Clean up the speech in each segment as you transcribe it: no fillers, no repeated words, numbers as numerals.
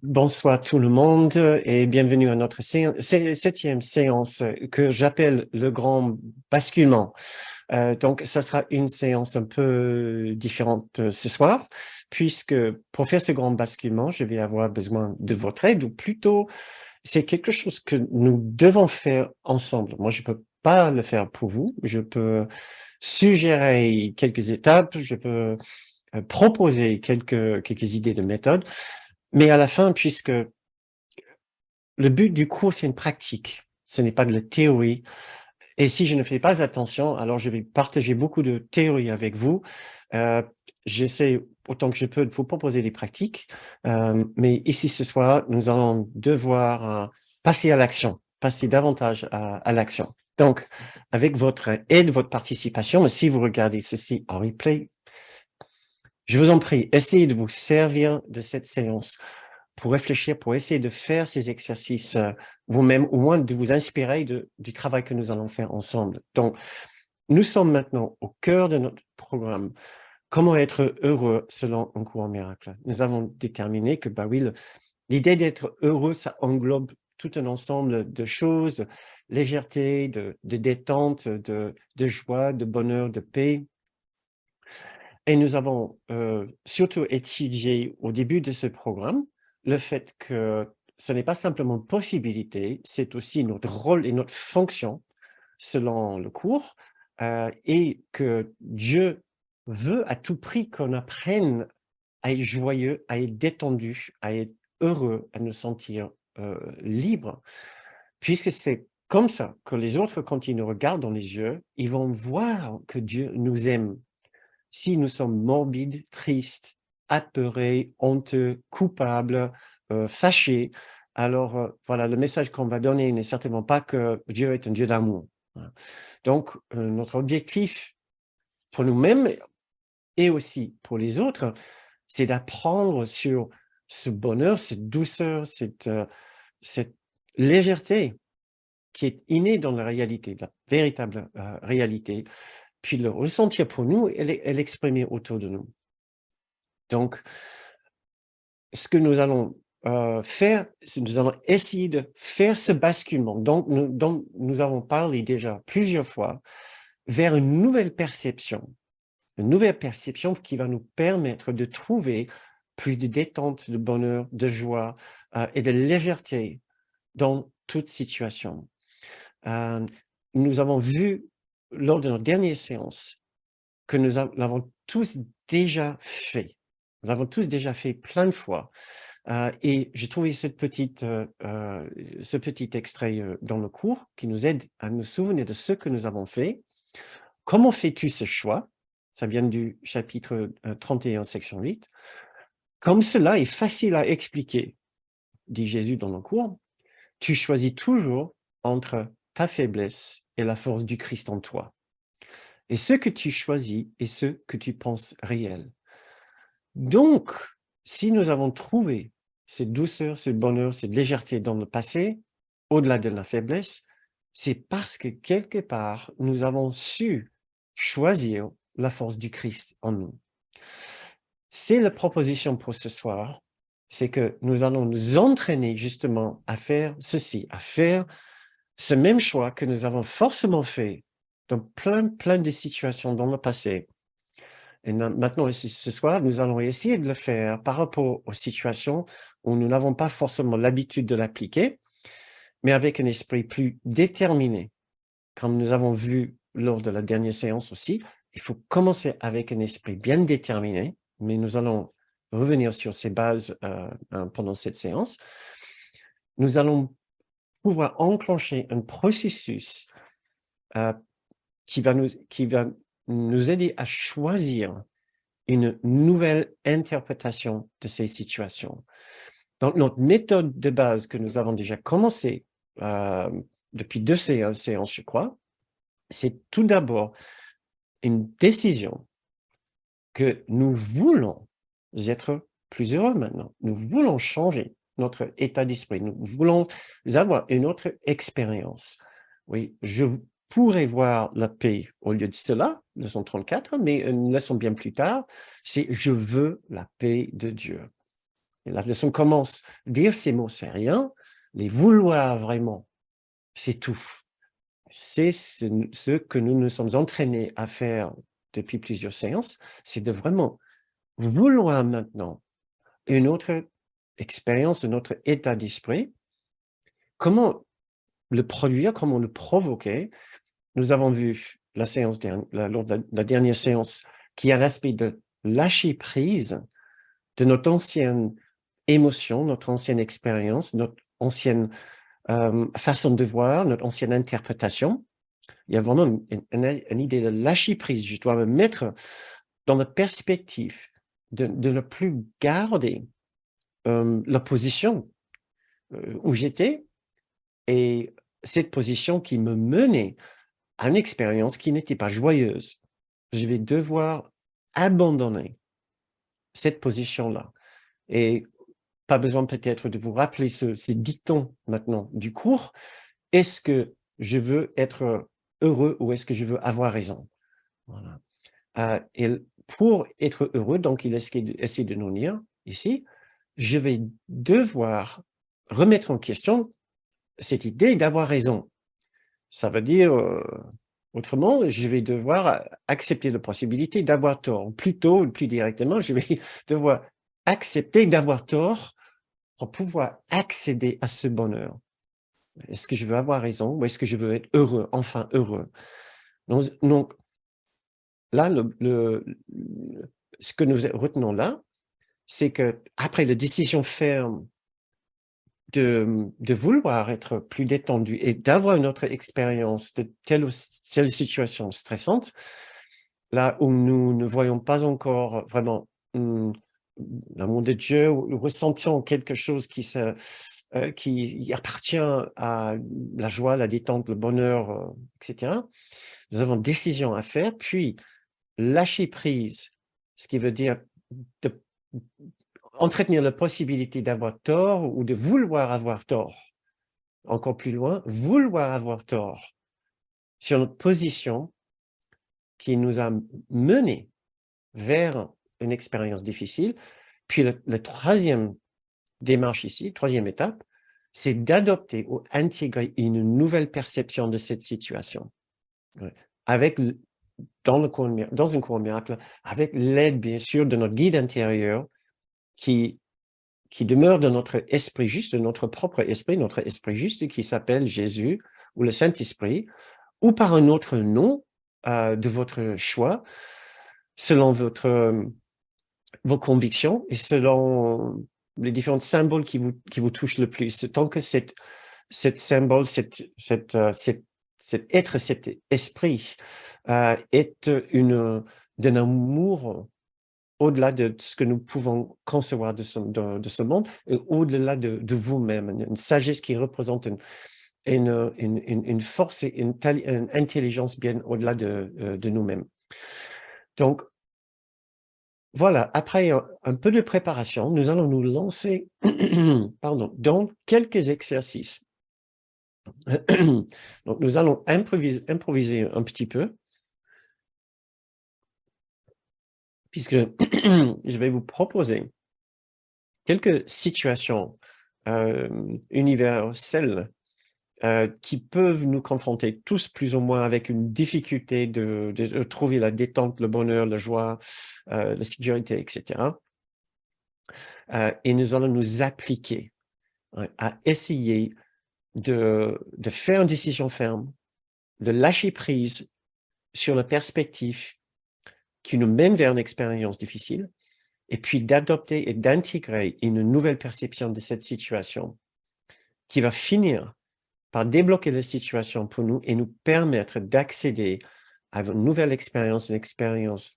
Bonsoir tout le monde et bienvenue à notre septième séance que j'appelle le grand basculement. Donc, ça sera une séance un peu différente ce soir, puisque pour faire ce grand basculement, je vais avoir besoin de votre aide, ou plutôt, c'est quelque chose que nous devons faire ensemble. Moi, je peux pas le faire pour vous. Je peux suggérer quelques étapes, je peux proposer quelques idées de méthode, mais à la fin, puisque le but du cours, c'est une pratique, ce n'est pas de la théorie. Et si je ne fais pas attention, alors je vais partager beaucoup de théories avec vous. Euh, J'essaie autant que je peux de vous proposer des pratiques, mais ici ce soir, nous allons devoir passer à l'action, passer davantage à l'action. Donc, avec votre aide, votre participation, mais si vous regardez ceci en replay, je vous en prie, essayez de vous servir de cette séance pour réfléchir, pour essayer de faire ces exercices vous-même, au moins de vous inspirer du travail que nous allons faire ensemble. Donc, nous sommes maintenant au cœur de notre programme. Comment être heureux selon un cours en miracle? Nous avons déterminé que, bah oui, l'idée d'être heureux, ça englobe tout un ensemble de choses, de légèreté, de détente, de joie, de bonheur, de paix. Et nous avons surtout étudié au début de ce programme le fait que ce n'est pas simplement une possibilité, c'est aussi notre rôle et notre fonction selon le cours, et que Dieu veut à tout prix qu'on apprenne à être joyeux, à être détendu, à être heureux, à nous sentir libres, puisque c'est comme ça que les autres, quand ils nous regardent dans les yeux, ils vont voir que Dieu nous aime. Si nous sommes morbides, tristes, apeurés, honteux, coupables, fâchés, alors voilà, le message qu'on va donner n'est certainement pas que Dieu est un Dieu d'amour. Hein. Donc, notre objectif pour nous-mêmes et aussi pour les autres, c'est d'apprendre sur ce bonheur, cette douceur, cette légèreté qui est innée dans la réalité, la véritable réalité, puis le ressentir pour nous et l'exprimer autour de nous. Donc, ce que nous allons faire, c'est nous allons essayer de faire ce basculement dont nous avons parlé déjà plusieurs fois vers une nouvelle perception qui va nous permettre de trouver plus de détente, de bonheur, de joie et de légèreté dans toute situation. Euh, Nous avons vu lors de notre dernière séance que nous l'avons tous déjà fait. Nous l'avons tous déjà fait plein de fois. Et j'ai trouvé ce petit extrait dans le cours qui nous aide à nous souvenir de ce que nous avons fait. Comment fais-tu ce choix? Ça vient du chapitre 31, section 8. Comme cela est facile à expliquer, dit Jésus dans le cours, tu choisis toujours entre ta faiblesse et la force du Christ en toi. Et ce que tu choisis est ce que tu penses réel. Donc, si nous avons trouvé cette douceur, ce bonheur, cette légèreté dans le passé, au-delà de la faiblesse, c'est parce que quelque part, nous avons su choisir la force du Christ en nous. C'est la proposition pour ce soir, c'est que nous allons nous entraîner justement à faire ceci, à faire ce même choix que nous avons forcément fait dans plein de situations dans le passé. Et maintenant, ce soir, nous allons essayer de le faire par rapport aux situations où nous n'avons pas forcément l'habitude de l'appliquer, mais avec un esprit plus déterminé. Comme nous avons vu lors de la dernière séance aussi, il faut commencer avec un esprit bien déterminé, mais nous allons revenir sur ces bases pendant cette séance. Nous allons pouvoir enclencher un processus euh, qui va nous aider à choisir une nouvelle interprétation de ces situations. Donc, notre méthode de base que nous avons déjà commencé depuis 2 séances, je crois, c'est tout d'abord une décision que nous voulons être plus heureux maintenant. Nous voulons changer notre état d'esprit. Nous voulons avoir une autre expérience. Oui, je pourrais voir la paix au lieu de cela, leçon 34, mais une leçon bien plus tard, c'est « je veux la paix de Dieu ». Et la leçon commence, dire ces mots, c'est rien, les vouloir vraiment, c'est tout. C'est ce que nous nous sommes entraînés à faire depuis plusieurs séances, c'est de vraiment vouloir maintenant une autre expérience, un autre état d'esprit. Comment le produire, comment le provoquer? Nous avons vu lors de la dernière séance qu'il y a l'aspect de lâcher prise de notre ancienne émotion, notre ancienne expérience, notre ancienne façon de voir, notre ancienne interprétation. Il y a vraiment une idée de lâcher prise. Je dois me mettre dans la perspective de ne plus garder la position où j'étais et cette position qui me menait à une expérience qui n'était pas joyeuse. Je vais devoir abandonner cette position-là. Et pas besoin peut-être de vous rappeler ces dictons maintenant du cours. Est-ce que je veux être heureux ou est-ce que je veux avoir raison? Voilà. Et pour être heureux, donc il essaie de nous dire ici, je vais devoir remettre en question cette idée d'avoir raison. Ça veut dire, autrement, je vais devoir accepter la possibilité d'avoir tort. Plutôt, plus directement, je vais devoir accepter d'avoir tort pour pouvoir accéder à ce bonheur. Est-ce que je veux avoir raison ou est-ce que je veux être heureux, enfin heureux? Donc là, ce que nous retenons là, c'est que après la décision ferme de vouloir être plus détendu et d'avoir une autre expérience de telle situation stressante, là où nous ne voyons pas encore vraiment l'amour de Dieu, ou nous ressentons quelque chose qui appartient à la joie, la détente, le bonheur, etc. Nous avons une décision à faire, puis lâcher prise, ce qui veut dire de entretenir la possibilité d'avoir tort ou de vouloir avoir tort. Encore plus loin, vouloir avoir tort sur notre position qui nous a menés vers une expérience difficile. Puis la troisième démarche ici, troisième étape, c'est d'adopter ou intégrer une nouvelle perception de cette situation. Avec, dans un cours miracle, avec l'aide, bien sûr, de notre guide intérieur qui demeure dans notre esprit juste, notre propre esprit, notre esprit juste qui s'appelle Jésus ou le Saint-Esprit, ou par un autre nom de votre choix, selon vos convictions et selon les différents symboles qui vous touchent le plus. Tant que cet symbole, cet être, cet esprit est d'un amour au-delà de ce que nous pouvons concevoir de ce monde, et au-delà de vous-même, une sagesse qui représente une force et une intelligence bien au-delà de nous-mêmes. Donc, voilà, après un peu de préparation, nous allons nous lancer pardon, dans quelques exercices. Donc, nous allons improviser un petit peu, puisque je vais vous proposer quelques situations universelles qui peuvent nous confronter tous plus ou moins avec une difficulté de trouver la détente, le bonheur, la joie, la sécurité, etc. Et nous allons nous appliquer à essayer de faire une décision ferme, de lâcher prise sur la perspective qui nous mène vers une expérience difficile, et puis d'adopter et d'intégrer une nouvelle perception de cette situation qui va finir par débloquer la situation pour nous et nous permettre d'accéder à une nouvelle expérience, une expérience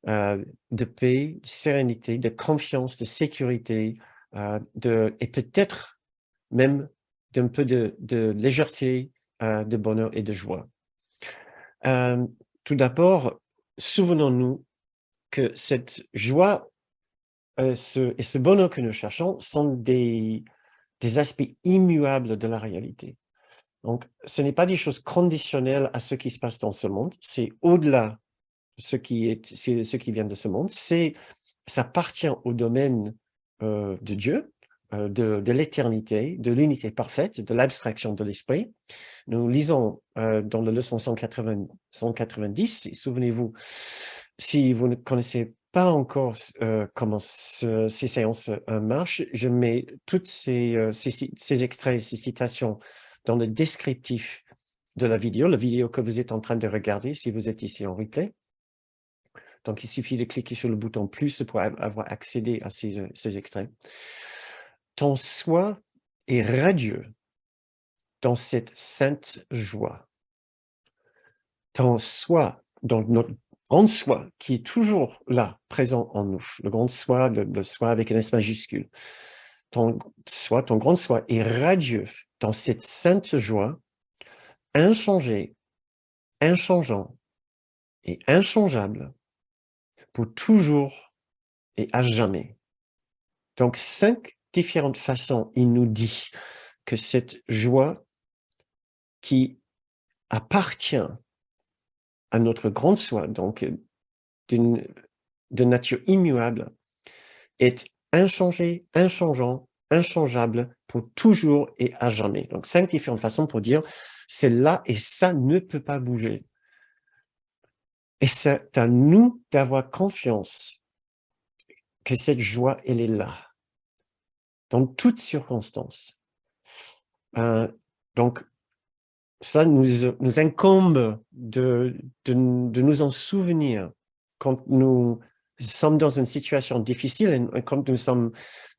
de paix, de sérénité, de confiance, de sécurité, et peut-être même d'un peu de légèreté, de bonheur et de joie. Tout d'abord, souvenons-nous que cette joie et ce bonheur que nous cherchons sont des aspects immuables de la réalité. Donc, ce n'est pas des choses conditionnelles à ce qui se passe dans ce monde, c'est au-delà de ce qui vient de ce monde, ça appartient au domaine de Dieu, de l'éternité, de l'unité parfaite, de l'abstraction de l'esprit. Nous lisons dans la leçon 190, souvenez-vous, si vous ne connaissez pas encore comment ces séances marchent, je mets toutes ces extraits, ces citations dans le descriptif de la vidéo que vous êtes en train de regarder si vous êtes ici en replay. Donc, il suffit de cliquer sur le bouton « plus » pour avoir accédé à ces extraits. Ton soi est radieux dans cette sainte joie. Ton soi, donc notre grand soi, qui est toujours là, présent en nous, le grand soi, le soi avec un S majuscule. Ton grand soi est radieux dans cette sainte joie, inchangé, inchangeant et inchangeable pour toujours et à jamais. Donc, 5 différentes façons, il nous dit que cette joie qui appartient à notre grand soi, donc de nature immuable, est inchangé, inchangeant, inchangeable pour toujours et à jamais. Donc, 5 différentes façons pour dire c'est là et ça ne peut pas bouger. Et c'est à nous d'avoir confiance que cette joie, elle est là, dans toutes circonstances. Donc, ça nous incombe de nous en souvenir quand nous sommes dans une situation difficile et quand nous sommes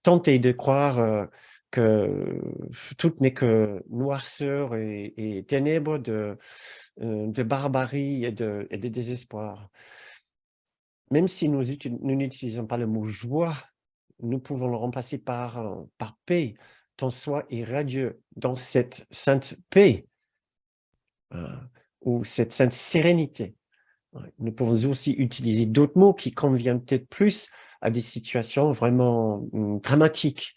tentés de croire que tout n'est que noirceur et ténèbres de barbarie et de désespoir. Même si nous n'utilisons pas le mot joie, nous pouvons le remplacer par paix. Ton soi est radieux dans cette sainte paix ou cette sainte sérénité. Nous pouvons aussi utiliser d'autres mots qui conviennent peut-être plus à des situations vraiment dramatiques.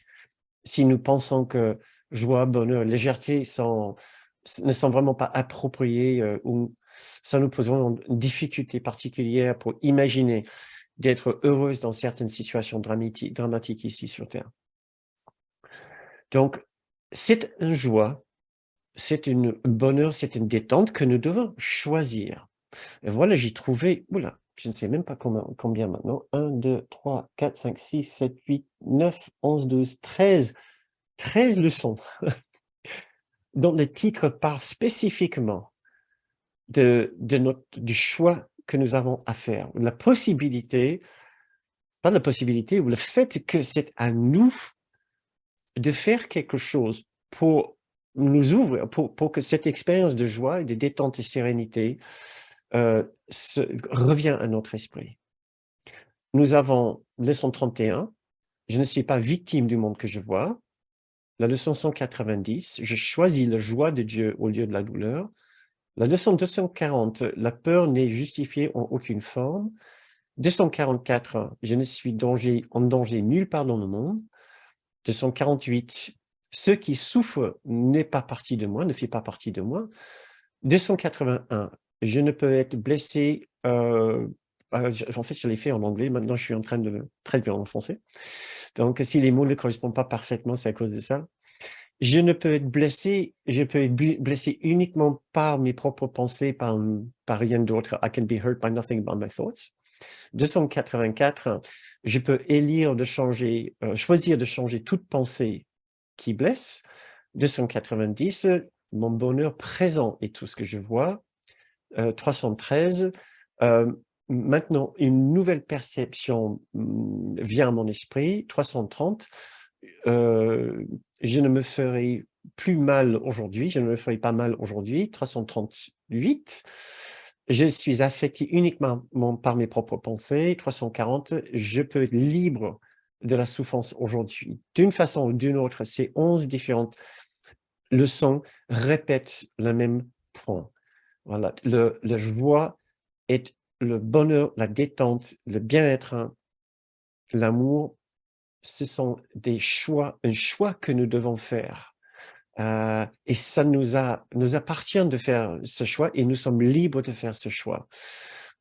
Si nous pensons que joie, bonheur, légèreté ne sont vraiment pas appropriés ou ça nous pose vraiment une difficulté particulière pour imaginer d'être heureuse dans certaines situations dramatiques ici sur Terre. Donc, c'est une joie, c'est un bonheur, c'est une détente que nous devons choisir. Et voilà, j'ai trouvé, oula, je ne sais même pas combien maintenant, 1, 2, 3, 4, 5, 6, 7, 8, 9, 11, 12, 13 leçons dont le titre parle spécifiquement du choix que nous avons à faire, ou le fait que c'est à nous de faire quelque chose pour nous ouvrir, pour que cette expérience de joie et de détente et sérénité revient à notre esprit. Nous avons leçon 31, je ne suis pas victime du monde que je vois. La leçon 190, je choisis la joie de Dieu au lieu de la douleur. La leçon 240, la peur n'est justifiée en aucune forme. 244, je ne suis en danger nulle part dans le monde. 248, ce qui souffre n'est pas partie de moi, ne fait pas partie de moi. 281, je ne peux être blessé. En fait, je l'ai fait en anglais, maintenant je suis en train de le traduire en français. Donc, si les mots ne correspondent pas parfaitement, c'est à cause de ça. Je ne peux être blessé, je peux être blessé uniquement par mes propres pensées, par rien d'autre. I can be hurt by nothing but my thoughts. 284, je peux choisir de changer toute pensée qui blesse. 290, mon bonheur présent est tout ce que je vois. 313, maintenant une nouvelle perception vient à mon esprit. 330, je ne me ferai plus mal aujourd'hui, je ne me ferai pas mal aujourd'hui. 338, je suis affecté uniquement par mes propres pensées. 340, je peux être libre de la souffrance aujourd'hui. D'une façon ou d'une autre, ces 11 différentes leçons répètent le même point. Voilà, la joie est le bonheur, la détente, le bien-être, l'amour. Ce sont un choix que nous devons faire. Et ça nous appartient de faire ce choix et nous sommes libres de faire ce choix.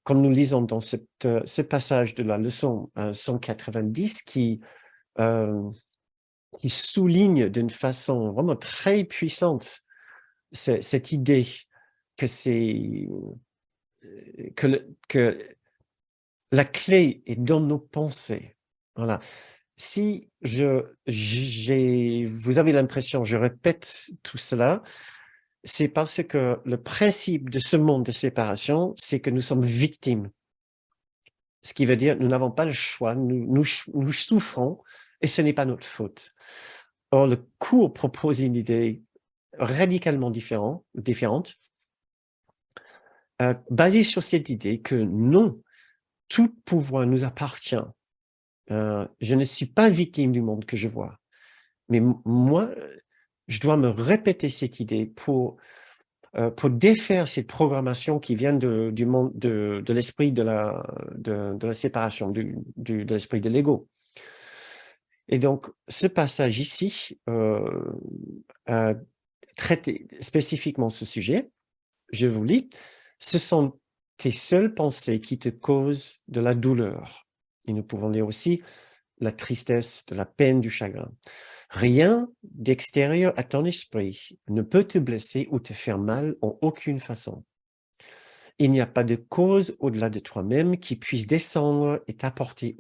Comme nous lisons dans ce passage de la leçon 190 qui qui souligne d'une façon vraiment très puissante cette idée que que la clé est dans nos pensées. Voilà. Si vous avez l'impression, je répète tout cela, c'est parce que le principe de ce monde de séparation, c'est que nous sommes victimes. Ce qui veut dire nous n'avons pas le choix, nous souffrons et ce n'est pas notre faute. Or, le cours propose une idée radicalement différente, basée sur cette idée que non, tout pouvoir nous appartient. Je ne suis pas victime du monde que je vois, mais moi, je dois me répéter cette idée pour défaire cette programmation qui vient du monde de l'esprit de la séparation, de l'esprit de l'ego. Et donc, ce passage ici traite spécifiquement ce sujet. Je vous lis. Ce sont tes seules pensées qui te causent de la douleur. Et nous pouvons lire aussi la tristesse, de la peine, du chagrin. Rien d'extérieur à ton esprit ne peut te blesser ou te faire mal en aucune façon. Il n'y a pas de cause au-delà de toi-même qui puisse descendre et t'apporter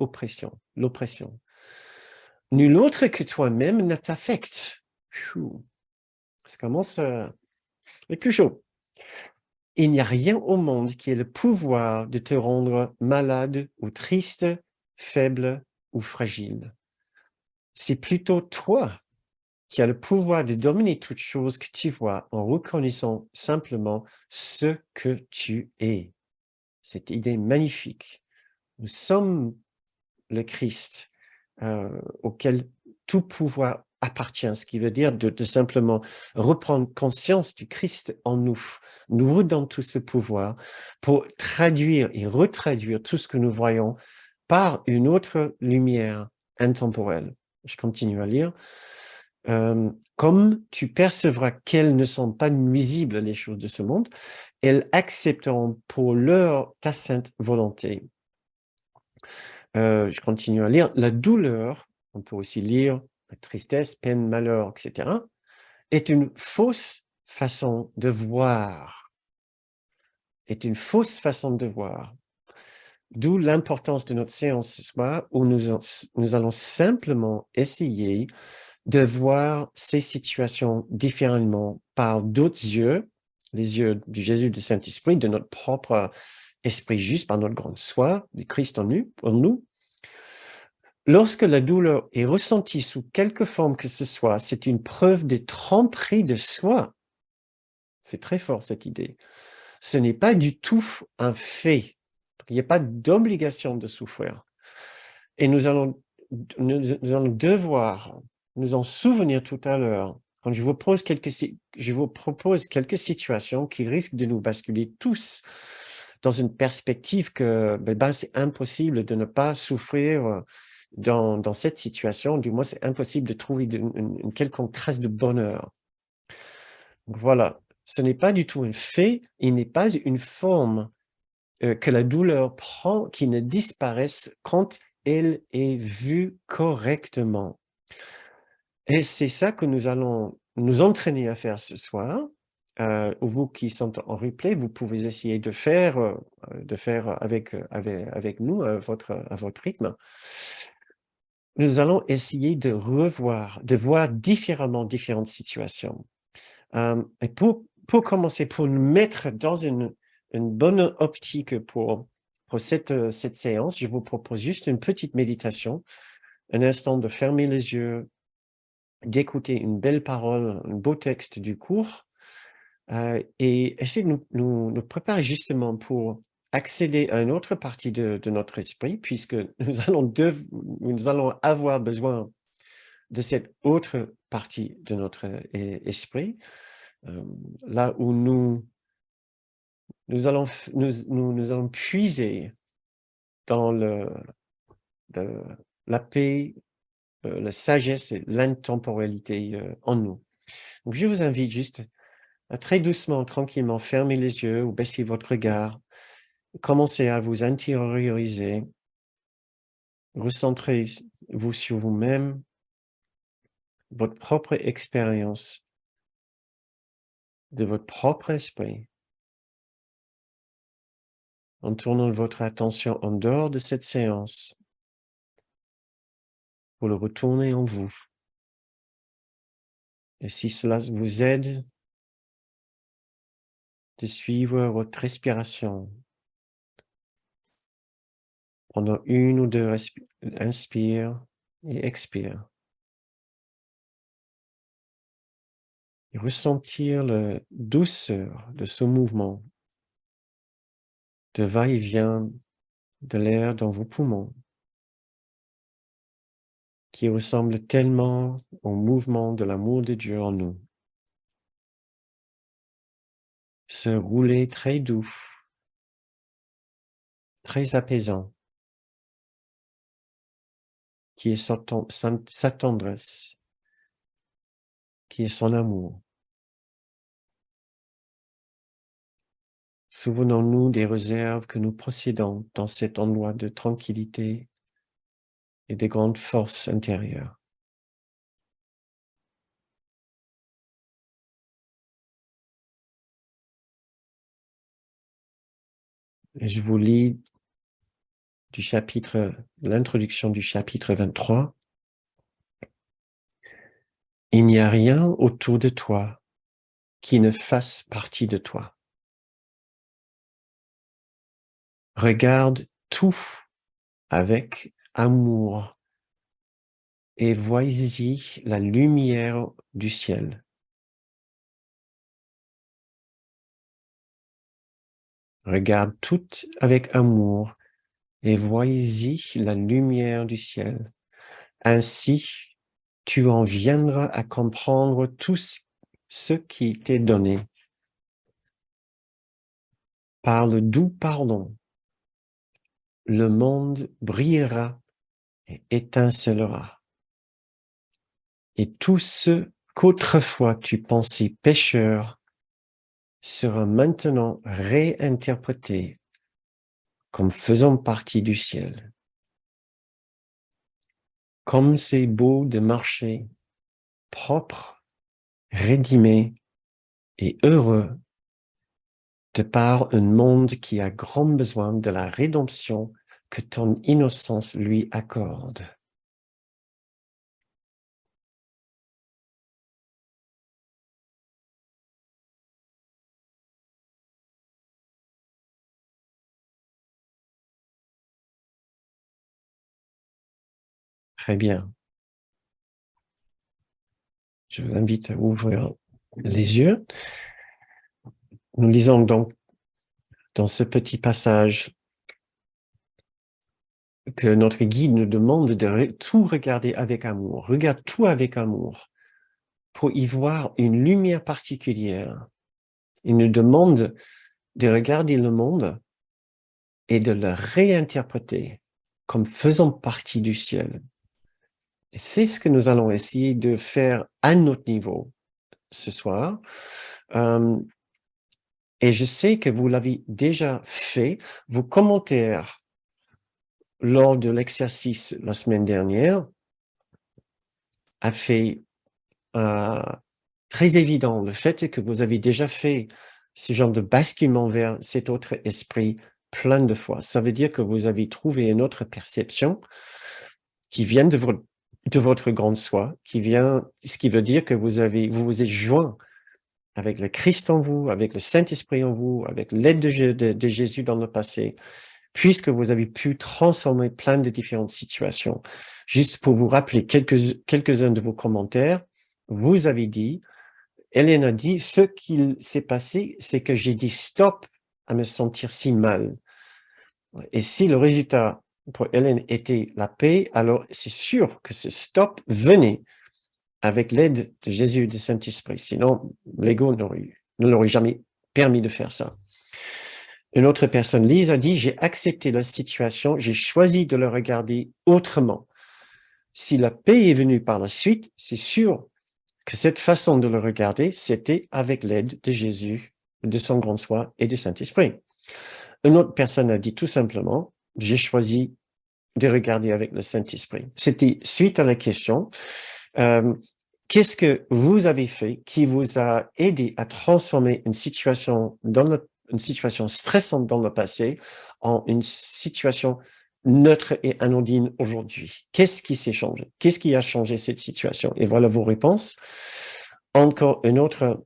l'oppression. Nul autre que toi-même ne t'affecte. Ça commence à être plus chaud. Il n'y a rien au monde qui ait le pouvoir de te rendre malade ou triste, faible ou fragile. C'est plutôt toi qui as le pouvoir de dominer toute chose que tu vois en reconnaissant simplement ce que tu es. Cette idée magnifique. Nous sommes le Christ auquel tout pouvoir appartient, ce qui veut dire de simplement reprendre conscience du Christ en nous, nous redonne tout ce pouvoir pour traduire et retraduire tout ce que nous voyons par une autre lumière intemporelle. Je continue à lire. Comme tu percevras qu'elles ne sont pas nuisibles, les choses de ce monde, elles accepteront pour ta sainte volonté. Je continue à lire. La douleur, on peut aussi lire la tristesse, peine, malheur, etc., est une fausse façon de voir. Est une fausse façon de voir. D'où l'importance de notre séance ce soir, où nous allons simplement essayer de voir ces situations différemment par d'autres yeux, les yeux du Jésus du Saint-Esprit, de notre propre esprit juste, par notre grande soi, du Christ en nous. Lorsque la douleur est ressentie sous quelque forme que ce soit, c'est une preuve de tromperie de soi. C'est très fort cette idée. Ce n'est pas du tout un fait. Il n'y a pas d'obligation de souffrir. Et nous allons devoir nous en souvenir tout à l'heure quand je vous propose quelques situations qui risquent de nous basculer tous dans une perspective que c'est impossible de ne pas souffrir dans cette situation. Du moins, c'est impossible de trouver une quelconque trace de bonheur. Donc, voilà, ce n'est pas du tout un fait, il n'est pas une forme que la douleur prend, qui ne disparaisse quand elle est vue correctement. Et c'est ça que nous allons nous entraîner à faire ce soir. Vous qui sont en replay, vous pouvez essayer de faire avec nous à votre rythme. Nous allons essayer de voir différemment différentes situations. Et pour commencer, pour nous mettre dans une bonne optique pour cette séance, je vous propose juste une petite méditation, un instant de fermer les yeux, d'écouter une belle parole, un beau texte du cours, et essayer de nous préparer justement pour accéder à une autre partie de notre esprit, puisque nous allons avoir besoin de cette autre partie de notre esprit, là où nous allons puiser dans la paix, la sagesse et l'intemporalité en nous. Donc, je vous invite juste à très doucement, tranquillement, fermer les yeux ou baisser votre regard, commencer à vous intérioriser, recentrer vous sur vous-même, votre propre expérience de votre propre esprit, en tournant votre attention en dehors de cette séance pour le retourner en vous. Et si cela vous aide de suivre votre respiration pendant une ou deux inspire et expire. Et ressentir la douceur de ce mouvement de va-et-vient de l'air dans vos poumons, qui ressemble tellement au mouvement de l'amour de Dieu en nous. Ce rouler très doux, très apaisant, qui est sa tendresse, qui est son amour. Souvenons-nous des réserves que nous possédons dans cet endroit de tranquillité et de grande force intérieure. Et je vous lis l'introduction du chapitre 23. Il n'y a rien autour de toi qui ne fasse partie de toi. Regarde tout avec amour et vois-y la lumière du ciel. Regarde tout avec amour et vois-y la lumière du ciel. Ainsi, tu en viendras à comprendre tout ce qui t'est donné. Par le doux pardon, le monde brillera et étincelera. Et tout ce qu'autrefois tu pensais pécheur sera maintenant réinterprété comme faisant partie du ciel. Comme c'est beau de marcher propre, rédimé et heureux de par un monde qui a grand besoin de la rédemption que ton innocence lui accorde. Très bien. Je vous invite à ouvrir les yeux. Nous lisons donc dans ce petit passage que notre guide nous demande de tout regarder avec amour. Regarde tout avec amour pour y voir une lumière particulière. Il nous demande de regarder le monde et de le réinterpréter comme faisant partie du ciel. Et c'est ce que nous allons essayer de faire à notre niveau ce soir. Et je sais que vous l'avez déjà fait. Vos commentaires lors de l'exercice la semaine dernière a fait très évident le fait que vous avez déjà fait ce genre de basculement vers cet autre esprit plein de fois. Ça veut dire que vous avez trouvé une autre perception qui vient de votre grande soi, ce qui veut dire que vous vous êtes joint avec le Christ en vous, avec le Saint-Esprit en vous, avec l'aide de Jésus dans le passé, puisque vous avez pu transformer plein de différentes situations. Juste pour vous rappeler quelques-uns de vos commentaires, vous avez dit, Hélène a dit, ce qu'il s'est passé, c'est que j'ai dit stop à me sentir si mal. Et si le résultat pour Hélène était la paix, alors c'est sûr que ce stop venait avec l'aide de Jésus et du Saint-Esprit. Sinon, l'ego ne l'aurait jamais permis de faire ça. Une autre personne, Lise, a dit, j'ai accepté la situation, j'ai choisi de le regarder autrement. Si la paix est venue par la suite, c'est sûr que cette façon de le regarder, c'était avec l'aide de Jésus, de son grand soi et du Saint-Esprit. Une autre personne a dit tout simplement, j'ai choisi de regarder avec le Saint-Esprit. C'était suite à la question, qu'est-ce que vous avez fait qui vous a aidé à transformer une situation stressante dans le passé en une situation neutre et anodine aujourd'hui? Qu'est-ce qui s'est changé? Qu'est-ce qui a changé cette situation? Et voilà vos réponses. Encore une autre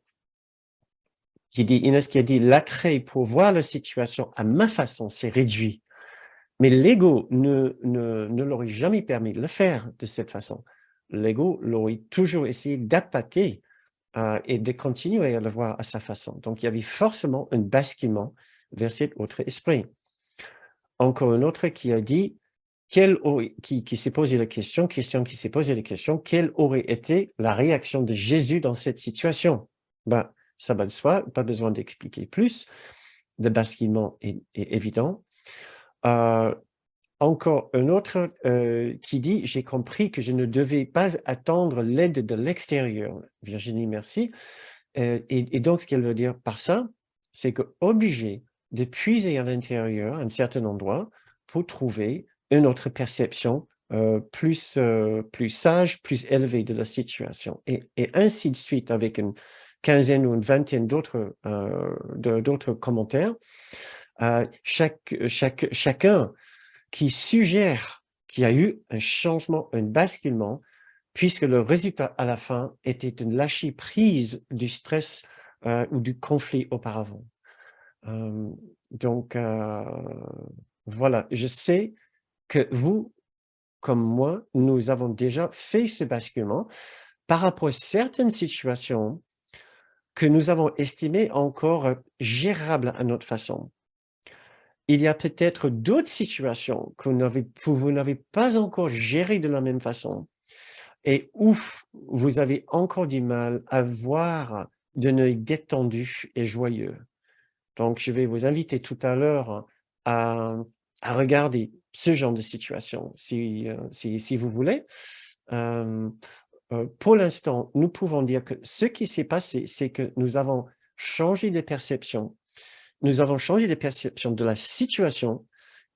Inès qui a dit, l'attrait pour voir la situation à ma façon s'est réduit. Mais l'ego ne l'aurait jamais permis de le faire de cette façon. L'ego l'aurait toujours essayé d'appâter et de continuer à le voir à sa façon. Donc, il y avait forcément un basculement vers cet autre esprit. Encore un autre qui a dit, qui s'est posé la question, qui s'est posé la question, quelle aurait été la réaction de Jésus dans cette situation? Ben, ça va de soi, pas besoin d'expliquer plus. Le basculement est évident. Encore un autre qui dit « J'ai compris que je ne devais pas attendre l'aide de l'extérieur. » Virginie, merci. Et donc, ce qu'elle veut dire par ça, c'est qu'obligé de puiser à l'intérieur, à un certain endroit, pour trouver une autre perception plus sage, plus élevée de la situation. Et ainsi de suite, avec une quinzaine ou une vingtaine d'autres commentaires. Chacun qui suggère qu'il y a eu un changement, un basculement, puisque le résultat à la fin était une lâcher prise du stress ou du conflit auparavant. Donc, voilà, je sais que vous, comme moi, nous avons déjà fait ce basculement par rapport à certaines situations que nous avons estimées encore gérables à notre façon. Il y a peut-être d'autres situations que vous n'avez pas encore gérées de la même façon et où vous avez encore du mal à voir d'un œil détendu et joyeux. Donc, je vais vous inviter tout à l'heure à regarder ce genre de situation, si vous voulez. Pour l'instant, nous pouvons dire que ce qui s'est passé, c'est que nous avons changé de perception. Nous avons changé de perception de la situation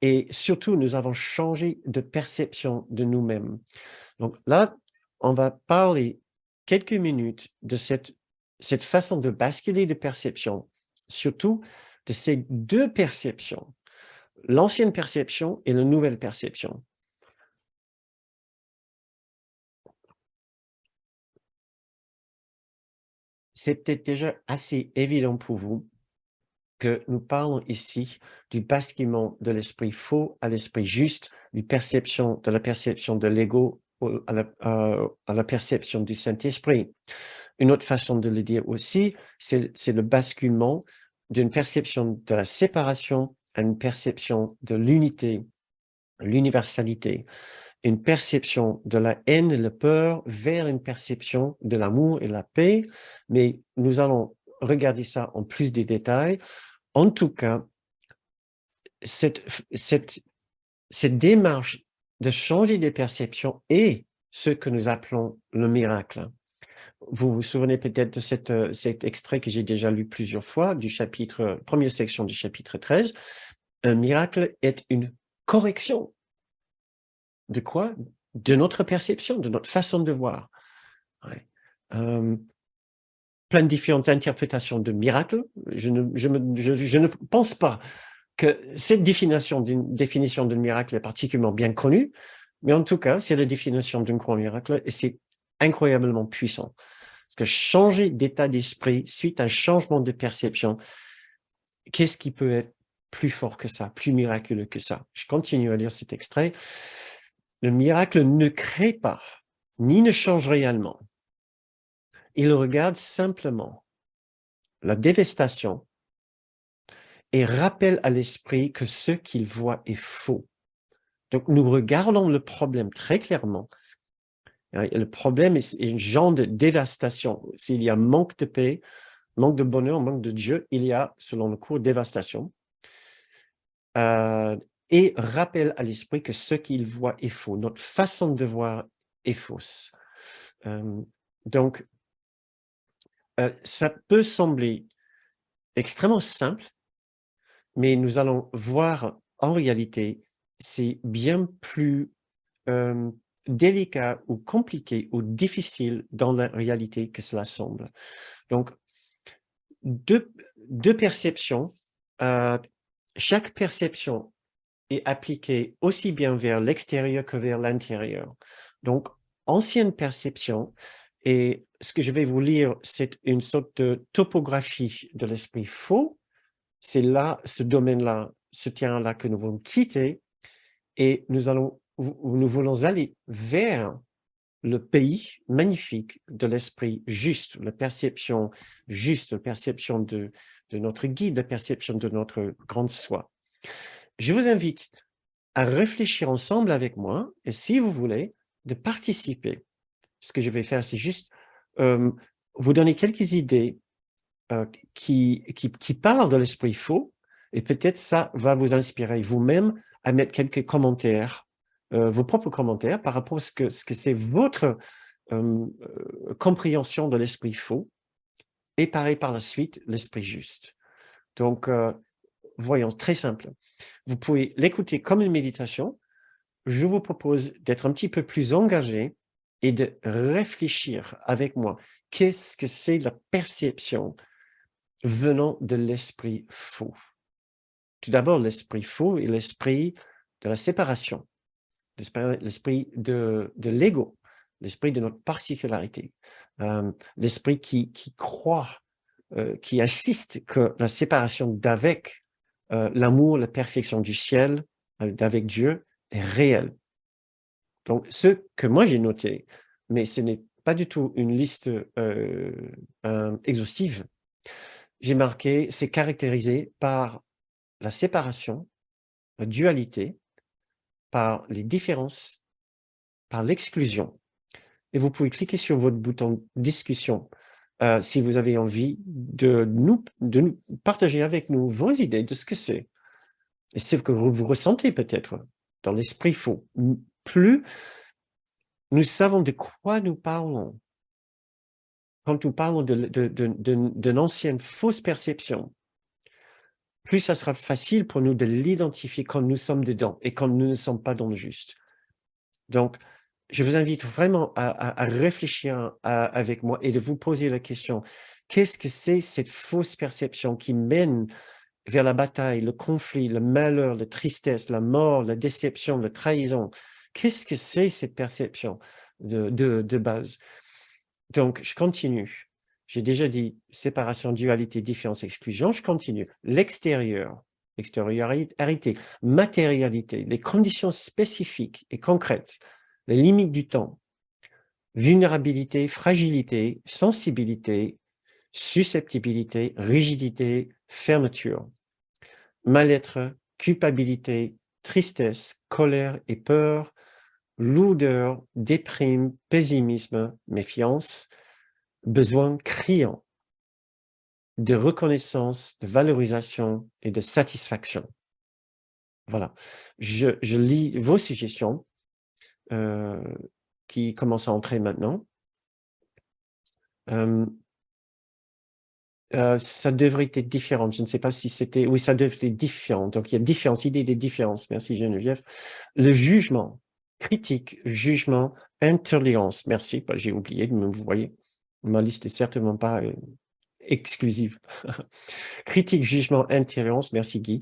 et surtout, nous avons changé de perception de nous-mêmes. Donc là, on va parler quelques minutes de cette façon de basculer de perception, surtout de ces deux perceptions, l'ancienne perception et la nouvelle perception. C'est peut-être déjà assez évident pour vous que nous parlons ici du basculement de l'esprit faux à l'esprit juste, de la perception de l'ego à la perception du Saint-Esprit. Une autre façon de le dire aussi, c'est le basculement d'une perception de la séparation à une perception de l'unité, l'universalité, une perception de la haine et la peur vers une perception de l'amour et la paix, mais nous allons regarder ça en plus de détails. En tout cas, cette démarche de changer de perception est ce que nous appelons le miracle. Vous vous souvenez peut-être de cet extrait que j'ai déjà lu plusieurs fois du première section du chapitre 13. Un miracle est une correction. De quoi? De notre perception, de notre façon de voir. Ouais. Plein de différentes interprétations de miracle. Je ne pense pas que cette définition de miracle est particulièrement bien connue, mais en tout cas, c'est la définition d'un grand miracle et c'est incroyablement puissant. Parce que changer d'état d'esprit suite à un changement de perception, qu'est-ce qui peut être plus fort que ça, plus miraculeux que ça? Je continue à lire cet extrait. Le miracle ne crée pas, ni ne change réellement. Il regarde simplement la dévastation et rappelle à l'esprit que ce qu'il voit est faux. Donc, nous regardons le problème très clairement. Le problème est un genre de dévastation. S'il y a manque de paix, manque de bonheur, manque de Dieu, il y a, selon le cours, dévastation. Et rappelle à l'esprit que ce qu'il voit est faux. Notre façon de voir est fausse. Donc, ça peut sembler extrêmement simple, mais nous allons voir en réalité c'est bien plus délicat ou compliqué ou difficile dans la réalité que cela semble. Donc, deux perceptions, chaque perception est appliquée aussi bien vers l'extérieur que vers l'intérieur. Donc, ancienne perception, et ce que je vais vous lire, c'est une sorte de topographie de l'esprit faux. C'est là, ce domaine-là, ce terrain-là que nous voulons quitter, et nous voulons aller vers le pays magnifique de l'esprit juste, la perception juste, la perception de notre guide, la perception de notre grande soi. Je vous invite à réfléchir ensemble avec moi, et si vous voulez, de participer. Ce que je vais faire, c'est juste vous donner quelques idées qui parlent de l'esprit faux, et peut-être ça va vous inspirer vous-même à mettre quelques commentaires, vos propres commentaires par rapport à ce que c'est votre compréhension de l'esprit faux, et pareil par la suite, l'esprit juste. Donc, voyons, très simple. Vous pouvez l'écouter comme une méditation. Je vous propose d'être un petit peu plus engagé et de réfléchir avec moi. Qu'est-ce que c'est la perception venant de l'esprit faux? Tout d'abord, l'esprit faux est l'esprit de la séparation, l'esprit de l'ego, l'esprit de notre particularité, l'esprit qui croit, qui insiste que la séparation d'avec l'amour, la perfection du ciel, d'avec Dieu, est réelle. Donc, ce que moi j'ai noté, mais ce n'est pas du tout une liste exhaustive, j'ai marqué, c'est caractérisé par la séparation, la dualité, par les différences, par l'exclusion. Et vous pouvez cliquer sur votre bouton discussion si vous avez envie de nous partager avec nous vos idées de ce que c'est. Et c'est ce que vous ressentez peut-être dans l'esprit faux. Plus nous savons de quoi nous parlons, quand nous parlons d'une ancienne fausse perception, plus ça sera facile pour nous de l'identifier quand nous sommes dedans et quand nous ne sommes pas dans le juste. Donc, je vous invite vraiment à réfléchir avec moi et de vous poser la question, qu'est-ce que c'est cette fausse perception qui mène vers la bataille, le conflit, le malheur, la tristesse, la mort, la déception, la trahison? Qu'est-ce que c'est cette perception de base? Donc, je continue. J'ai déjà dit séparation, dualité, différence, exclusion. Je continue. L'extérieur, extériorité, matérialité, les conditions spécifiques et concrètes, les limites du temps, vulnérabilité, fragilité, sensibilité, susceptibilité, rigidité, fermeture, mal-être, culpabilité, tristesse, colère et peur, lourdeur, déprime, pessimisme, méfiance, besoin criant de reconnaissance, de valorisation et de satisfaction. Voilà. Je lis vos suggestions qui commencent à entrer maintenant. Ça devrait être différent. Je ne sais pas si c'était... Oui, ça devrait être différent. Donc, il y a différentes idées des différences. Merci, Geneviève. Le jugement, critique, jugement, intolérance. Merci, j'ai oublié de me vous voyez. Ma liste est certainement pas exclusive. Critique, jugement, intolérance. Merci, Guy.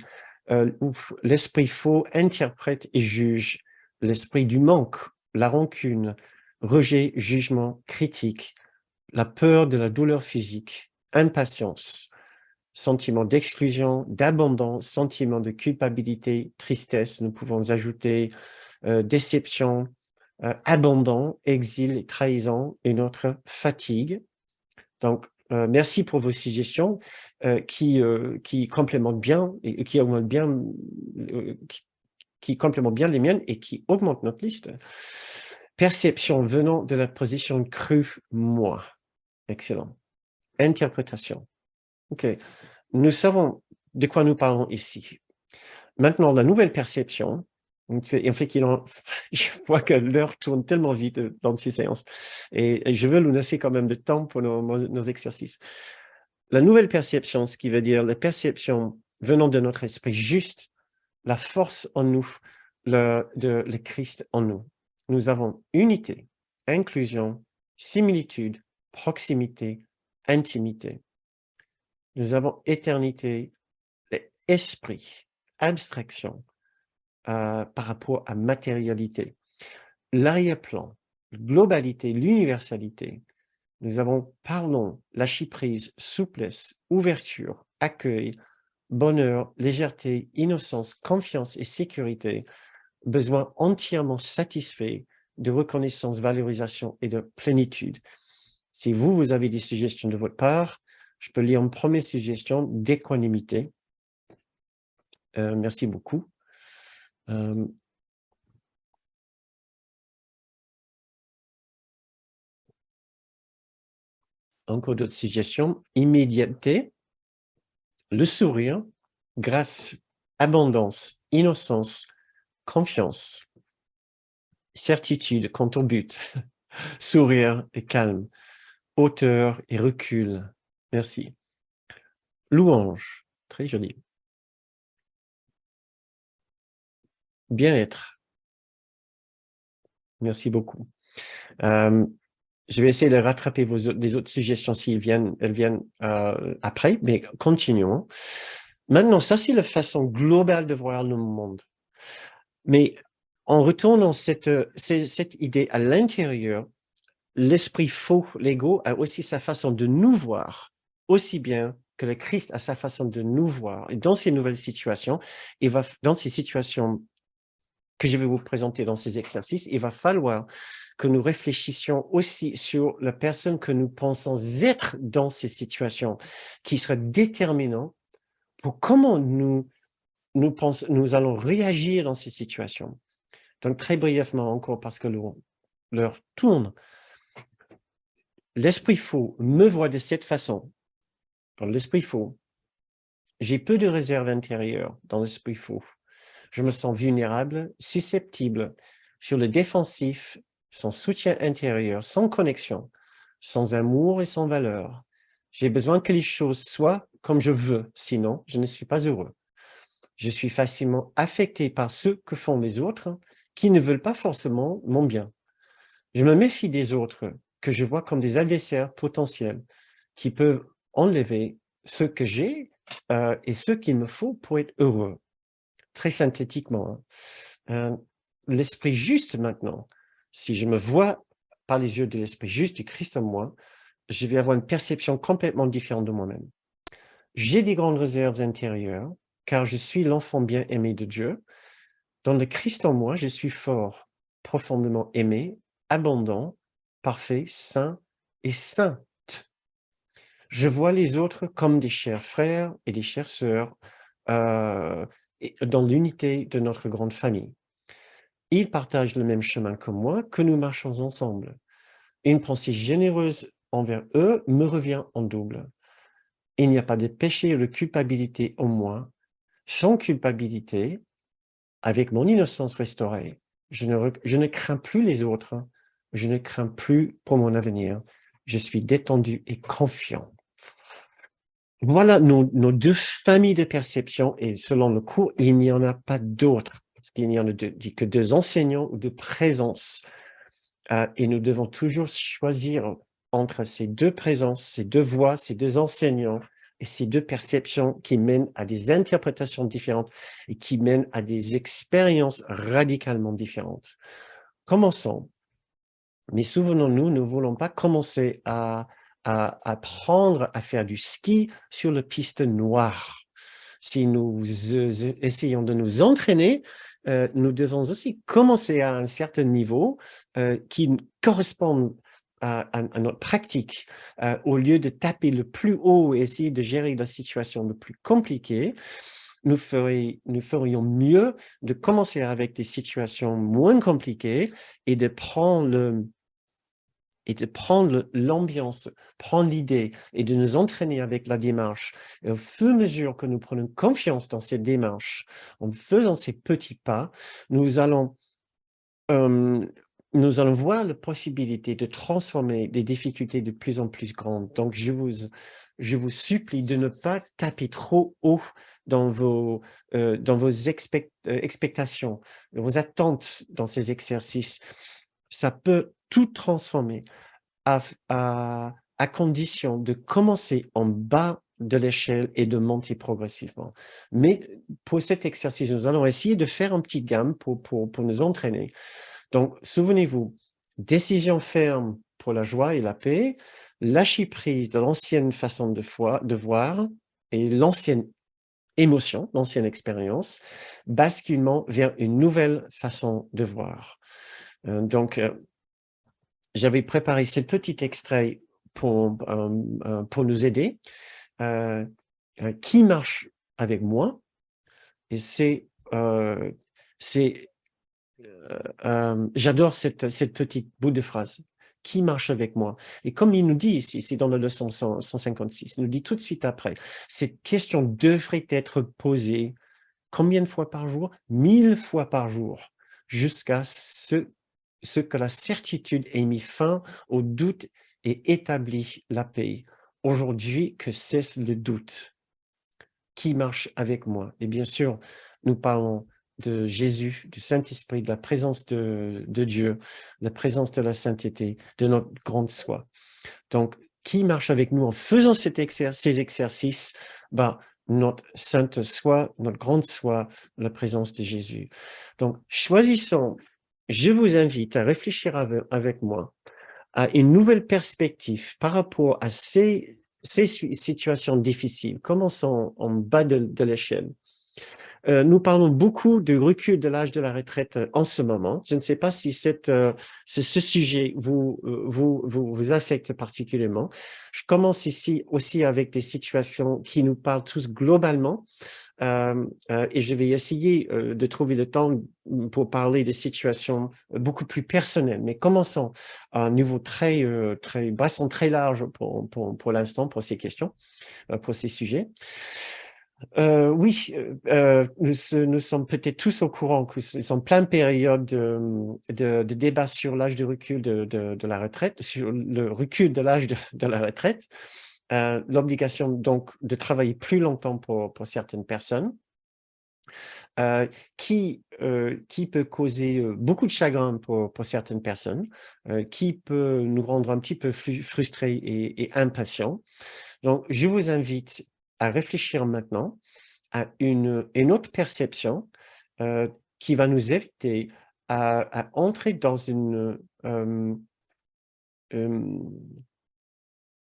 L'esprit faux interprète et juge. L'esprit du manque, la rancune, rejet, jugement, critique, la peur de la douleur physique, impatience, sentiment d'exclusion, d'abandon, sentiment de culpabilité, tristesse. Nous pouvons ajouter déception, abandon, exil et trahison et notre fatigue. Donc, merci pour vos suggestions qui complémentent bien et qui augmentent bien, qui complémentent bien les miennes et qui augmentent notre liste. Perception venant de la position crue, moi. Excellent. Interprétation. OK. Nous savons de quoi nous parlons ici. Maintenant, la nouvelle perception, en fait, je vois que l'heure tourne tellement vite dans ces séances et je veux nous laisser quand même de temps pour nos exercices. La nouvelle perception, ce qui veut dire la perception venant de notre esprit juste, la force en nous, le Christ en nous. Nous avons unité, inclusion, similitude, proximité, intimité. Nous avons éternité, esprit, abstraction par rapport à matérialité. L'arrière-plan, globalité, l'universalité. Nous avons pardon, lâcher-prise, souplesse, ouverture, accueil, bonheur, légèreté, innocence, confiance et sécurité, besoin entièrement satisfait de reconnaissance, valorisation et de plénitude. Si vous avez des suggestions de votre part, je peux lire une première suggestion d'équanimité. Merci beaucoup. Encore d'autres suggestions. Immédiateté, le sourire, grâce, abondance, innocence, confiance, certitude quant au but, sourire et calme, hauteur et recul. Merci. Louange, très joli. Bien-être. Merci beaucoup. Je vais essayer de rattraper des autres suggestions si elles viennent après, mais continuons. Maintenant, ça, c'est la façon globale de voir le monde. Mais en retournant cette idée à l'intérieur, l'esprit faux, l'ego, a aussi sa façon de nous voir, aussi bien que le Christ a sa façon de nous voir. Et dans ces nouvelles situations, dans ces situations que je vais vous présenter dans ces exercices, il va falloir que nous réfléchissions aussi sur la personne que nous pensons être dans ces situations, qui sera déterminant pour comment nous allons réagir dans ces situations. Donc, très brièvement encore, parce que l'heure tourne, l'esprit faux me voit de cette façon. Dans l'esprit faux, j'ai peu de réserve intérieure dans l'esprit faux. Je me sens vulnérable, susceptible, sur le défensif, sans soutien intérieur, sans connexion, sans amour et sans valeur. J'ai besoin que les choses soient comme je veux, sinon je ne suis pas heureux. Je suis facilement affecté par ce que font les autres qui ne veulent pas forcément mon bien. Je me méfie des autres que je vois comme des adversaires potentiels qui peuvent enlever ce que j'ai et ce qu'il me faut pour être heureux. Très synthétiquement, l'esprit juste maintenant, si je me vois par les yeux de l'esprit juste du Christ en moi, je vais avoir une perception complètement différente de moi-même. J'ai des grandes réserves intérieures, car je suis l'enfant bien-aimé de Dieu. Dans le Christ en moi, je suis fort, profondément aimé, abondant, parfait, saint et sainte. Je vois les autres comme des chers frères et des chères sœurs dans l'unité de notre grande famille. Ils partagent le même chemin que moi, que nous marchons ensemble. Une pensée généreuse envers eux me revient en double. Il n'y a pas de péché ou de culpabilité en moi. Sans culpabilité, avec mon innocence restaurée, je ne crains plus les autres, je ne crains plus pour mon avenir. Je suis détendu et confiant. Voilà nos deux familles de perception, et selon le cours, il n'y en a pas d'autres, parce qu'il n'y en a que deux enseignants ou deux présences. Et nous devons toujours choisir entre ces deux présences, ces deux voix, ces deux enseignants et ces deux perceptions qui mènent à des interprétations différentes et qui mènent à des expériences radicalement différentes. Commençons. Mais souvenons-nous, nous ne voulons pas commencer à apprendre à faire du ski sur la piste noire. Si nous essayons de nous entraîner, nous devons aussi commencer à un certain niveau qui correspond à notre pratique. Au lieu de taper le plus haut et essayer de gérer la situation le plus compliquée, nous ferions mieux de commencer avec des situations moins compliquées et de prendre l'ambiance, prendre l'idée et de nous entraîner avec la démarche. Et au fur et à mesure que nous prenons confiance dans cette démarche, en faisant ces petits pas, nous allons voir la possibilité de transformer des difficultés de plus en plus grandes. Donc, je vous supplie de ne pas taper trop haut dans vos expectations, vos attentes dans ces exercices. Ça peut tout transformer à condition de commencer en bas de l'échelle et de monter progressivement. Mais pour cet exercice, nous allons essayer de faire un petit gamme pour nous entraîner. Donc, souvenez-vous, décision ferme pour la joie et la paix, lâcher prise de l'ancienne façon de voir et l'ancienne émotion, l'ancienne expérience, basculement vers une nouvelle façon de voir. Donc, j'avais préparé ce petit extrait pour nous aider. Qui marche avec moi? Et j'adore cette petite bout de phrase. Qui marche avec moi? Et comme il nous dit ici, c'est dans la leçon 156, il nous dit tout de suite après, cette question devrait être posée combien de fois par jour? 1000 fois par jour, jusqu'à ce que la certitude ait mis fin au doute et établi la paix. Aujourd'hui, que cesse le doute. Qui marche avec moi? Et bien sûr, nous parlons de Jésus, du Saint-Esprit, de la présence de Dieu, de la présence de la sainteté, de notre grande soi. Donc, qui marche avec nous en faisant ces exercices? Notre sainte soi, notre grande soi, la présence de Jésus. Donc, choisissons, je vous invite à réfléchir avec moi à une nouvelle perspective par rapport à ces situations difficiles. Commençons en bas de l'échelle. Nous parlons beaucoup du recul de l'âge de la retraite en ce moment. Je ne sais pas si ce sujet vous affecte particulièrement. Je commence ici aussi avec des situations qui nous parlent tous globalement. Et je vais essayer de trouver le temps pour parler de situations beaucoup plus personnelles. Mais commençons à un niveau très basson très large pour l'instant, pour ces questions, pour ces sujets. Oui, nous sommes peut-être tous au courant que nous sommes en pleine période de débat sur l'âge de recul de la retraite, sur le recul de l'âge de la retraite, l'obligation donc de travailler plus longtemps pour certaines personnes, qui peut causer beaucoup de chagrin pour certaines personnes, qui peut nous rendre un petit peu frustrés et impatients. Donc, je vous invite à réfléchir maintenant à une autre perception qui va nous éviter à entrer dans une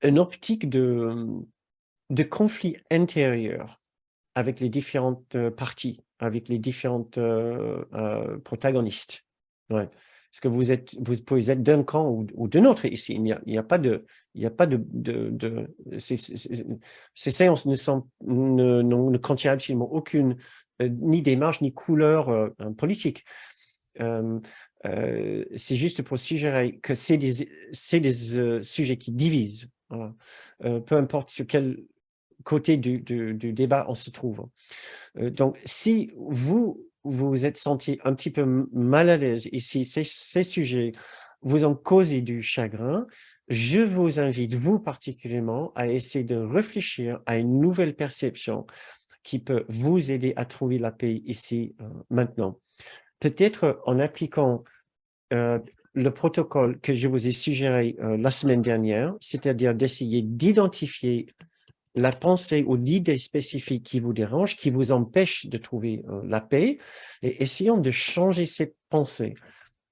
optique de conflit intérieur avec les différentes parties, avec les différentes protagonistes. Ouais. Parce que vous pouvez être d'un camp ou d'un autre ici. Il n'y a pas de, ces séances ne contiennent absolument aucune ni démarche ni couleur politique. C'est juste pour suggérer que c'est des sujets qui divisent. Voilà. Peu importe sur quel côté du débat on se trouve. Donc, si vous vous êtes senti un petit peu mal à l'aise et si ces sujets vous ont causé du chagrin, je vous invite, vous particulièrement, à essayer de réfléchir à une nouvelle perception qui peut vous aider à trouver la paix ici, maintenant. Peut-être en appliquant le protocole que je vous ai suggéré la semaine dernière, c'est-à-dire d'essayer d'identifier la pensée ou l'idée spécifique qui vous dérange, qui vous empêche de trouver la paix, et essayons de changer cette pensée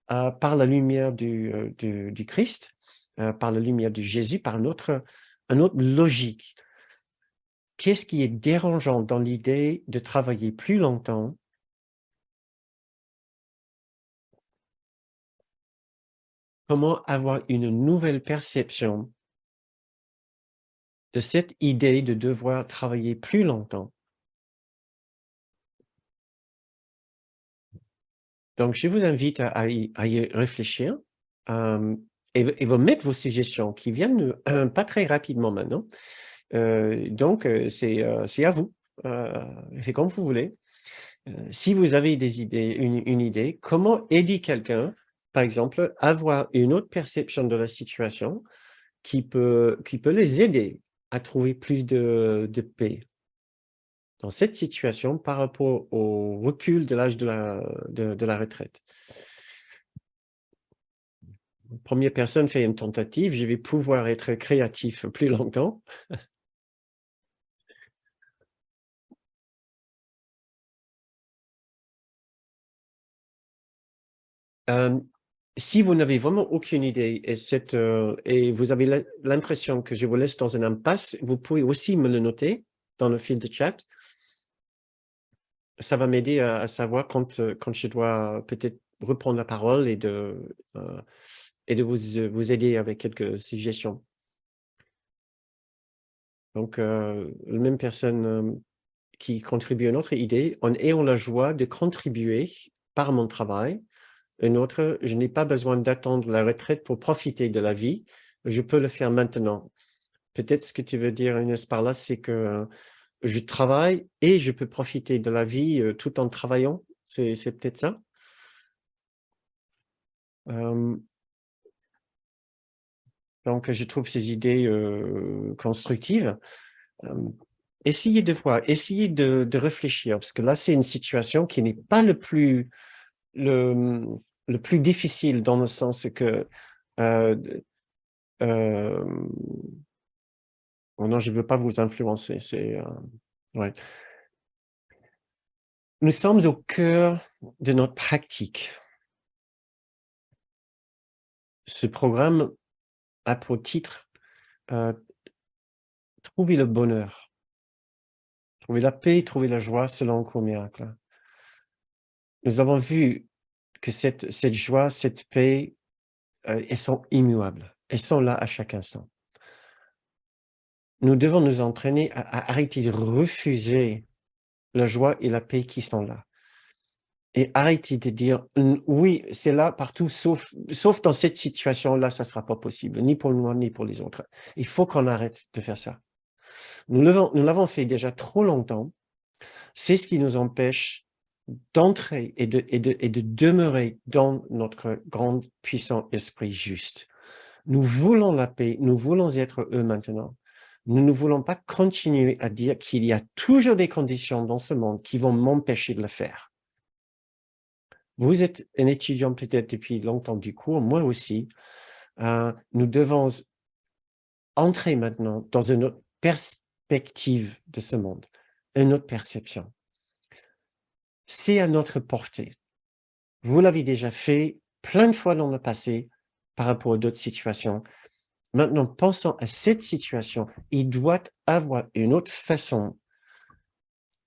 par la lumière du Christ, par la lumière de Jésus, par une autre logique. Qu'est-ce qui est dérangeant dans l'idée de travailler plus longtemps? Comment avoir une nouvelle perception de cette idée de devoir travailler plus longtemps? Donc, je vous invite à y réfléchir et vous mettre vos suggestions qui viennent pas très rapidement maintenant. Donc, c'est à vous. C'est comme vous voulez. Si vous avez des idées, une idée, comment aider quelqu'un, par exemple, avoir une autre perception de la situation qui peut les aider à trouver plus de paix. dans cette situation par rapport au recul de l'âge de la retraite. Première personne fait une tentative, je vais pouvoir être créatif plus longtemps. Si vous n'avez vraiment aucune idée et vous avez l'impression que je vous laisse dans une impasse, vous pouvez aussi me le noter dans le fil de chat. Ça va m'aider à savoir quand je dois peut-être reprendre la parole et de vous aider avec quelques suggestions. Donc, la même personne qui contribue à une autre idée, en ayant la joie de contribuer par mon travail. Une autre, je n'ai pas besoin d'attendre la retraite pour profiter de la vie, je peux le faire maintenant. Peut-être ce que tu veux dire, Inès, par là, c'est que je travaille et je peux profiter de la vie tout en travaillant. C'est peut-être ça. Donc, je trouve ces idées constructives. Essayez de voir, essayez de réfléchir, parce que là, c'est une situation qui n'est pas le plus difficile dans le sens que euh, oh non, je ne veux pas vous influencer. Ouais. Nous sommes au cœur de notre pratique. Ce programme a pour titre Trouver le bonheur, trouver la paix, trouver la joie selon un court miracle. Nous avons vu que cette joie, cette paix, elles sont immuables. Elles sont là à chaque instant. Nous devons nous entraîner à arrêter de refuser la joie et la paix qui sont là. Et arrêter de dire oui, c'est là partout, sauf dans cette situation-là, ça ne sera pas possible, ni pour moi, ni pour les autres. Il faut qu'on arrête de faire ça. Nous l'avons fait déjà trop longtemps. C'est ce qui nous empêche d'entrer et de demeurer dans notre grand, puissant esprit juste. Nous voulons la paix, nous voulons être eux maintenant. Nous ne voulons pas continuer à dire qu'il y a toujours des conditions dans ce monde qui vont m'empêcher de le faire. Vous êtes un étudiant peut-être depuis longtemps du cours, moi aussi. Nous devons entrer maintenant dans une autre perspective de ce monde, une autre perception. C'est à notre portée. Vous l'avez déjà fait plein de fois dans le passé par rapport à d'autres situations. Maintenant, pensons à cette situation. Il doit avoir une autre façon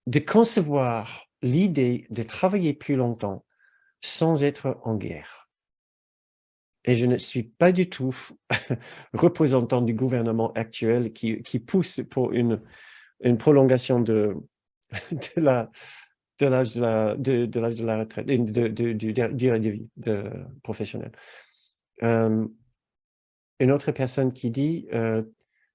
de concevoir l'idée de travailler plus longtemps sans être en guerre. Et je ne suis pas du tout représentant du gouvernement actuel qui pousse pour une prolongation de l'âge de la retraite, de durée de vie professionnelle. Une autre personne qui dit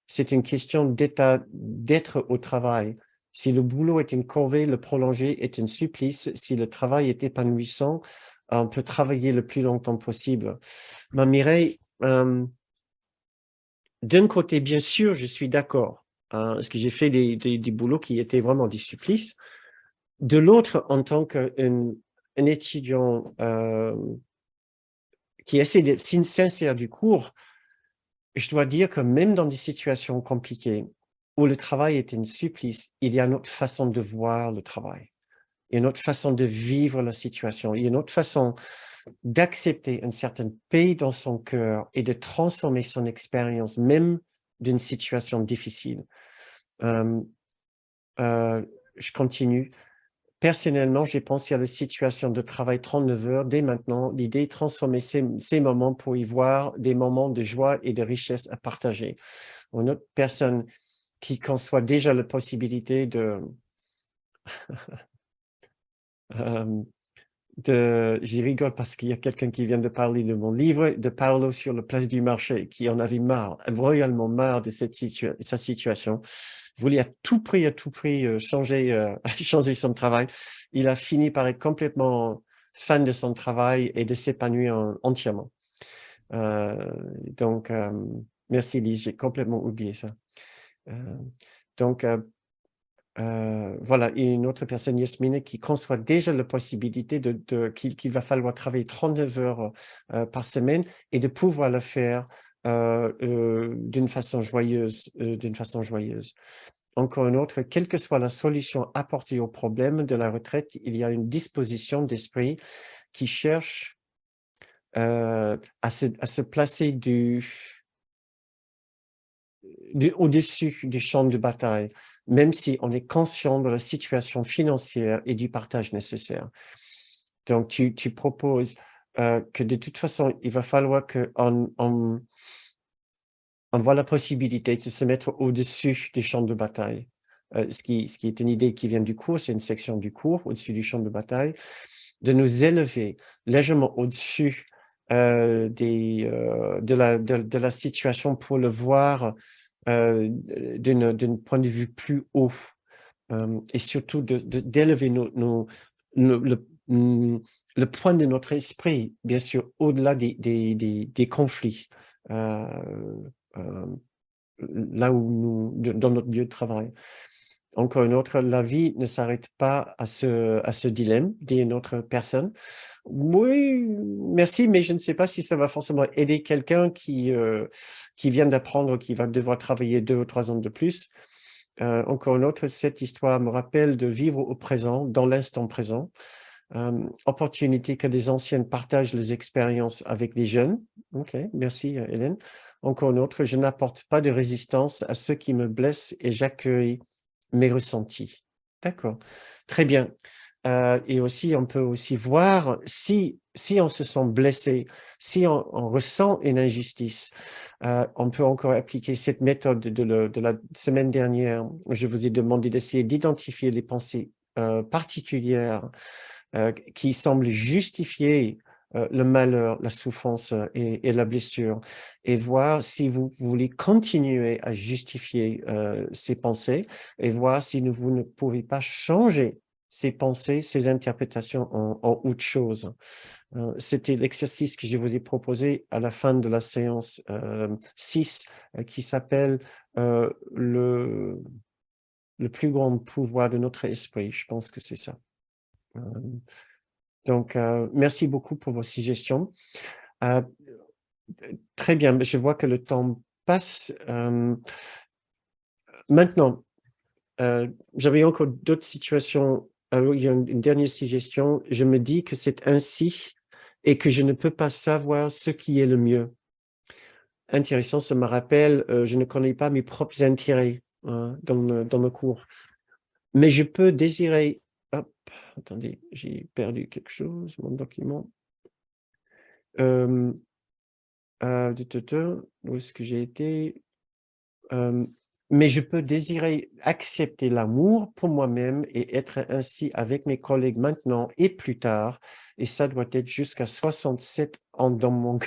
c'est une question d'être au travail. Si le boulot est une corvée, le prolonger est un supplice. Si le travail est épanouissant, on peut travailler le plus longtemps possible. Mais Mireille, d'un côté, bien sûr, je suis d'accord, parce que j'ai fait des boulots qui étaient vraiment des supplices. De l'autre, en tant qu'un étudiant qui essaie d'être sincère du cours, je dois dire que même dans des situations compliquées où le travail est un supplice, il y a une autre façon de voir le travail. Il y a une autre façon de vivre la situation. Il y a une autre façon d'accepter une certaine paix dans son cœur et de transformer son expérience, même d'une situation difficile. Je continue. Personnellement, j'ai pensé à la situation de travail 39 heures dès maintenant. L'idée est de transformer ces moments pour y voir des moments de joie et de richesse à partager. Une autre personne qui conçoit déjà la possibilité j'y rigole parce qu'il y a quelqu'un qui vient de parler de mon livre, de Paolo sur la place du marché, qui en avait marre, royalement marre de sa situation. Voulait à tout prix changer son travail. Il a fini par être complètement fan de son travail et de s'épanouir entièrement. Donc, merci Lise, j'ai complètement oublié ça. Donc, Voilà, et une autre personne, Yasmine, qui conçoit déjà la possibilité qu'il va falloir travailler 39 heures par semaine et de pouvoir le faire d'une façon joyeuse, Encore une autre, quelle que soit la solution apportée au problème de la retraite, il y a une disposition d'esprit qui cherche à se placer au-dessus du champ de bataille, même si on est conscient de la situation financière et du partage nécessaire. Donc, tu proposes que de toute façon, il va falloir qu'on voit la possibilité de se mettre au-dessus du champ de bataille. Ce qui est une idée qui vient du cours, c'est une section du cours, au-dessus du champ de bataille, de nous élever légèrement au-dessus de la situation pour le voir d'un point de vue plus haut et surtout d'élever le point de notre esprit, bien sûr, au-delà des conflits, euh, euh, là où dans notre lieu de travail. Encore une autre, la vie ne s'arrête pas à ce dilemme, dit une autre personne. Oui, merci, mais je ne sais pas si ça va forcément aider quelqu'un qui vient d'apprendre qu'il va devoir travailler 2 ou 3 ans de plus. Encore une autre, cette histoire me rappelle de vivre au présent, dans l'instant présent. Opportunité que les anciennes partagent les expériences avec les jeunes. OK, merci Hélène. Encore une autre, je n'apporte pas de résistance à ceux qui me blessent et j'accueille mes ressentis. D'accord, très bien. Et aussi, on peut aussi voir si on se sent blessé, si on ressent une injustice, on peut encore appliquer cette méthode de la semaine dernière. Je vous ai demandé d'essayer d'identifier les pensées particulières qui semblent justifier le malheur, la souffrance et la blessure, et voir si vous voulez continuer à justifier ces pensées, et voir si vous ne pouvez pas changer ces pensées, ces interprétations en autre chose. C'était l'exercice que je vous ai proposé à la fin de la séance 6, qui s'appelle le plus grand pouvoir de notre esprit. Je pense que c'est ça. Donc, merci beaucoup pour vos suggestions. Très bien, je vois que le temps passe. Maintenant, j'avais encore d'autres situations. Il y a une dernière suggestion. Je me dis que c'est ainsi et que je ne peux pas savoir ce qui est le mieux. Intéressant, ça me rappelle, je ne connais pas mes propres intérêts dans le cours. Mais je peux désirer... Hop, attendez, j'ai perdu quelque chose, mon document. Où est-ce que j'ai été? Mais je peux désirer accepter l'amour pour moi-même et être ainsi avec mes collègues maintenant et plus tard. Et ça doit être jusqu'à 67 ans dans le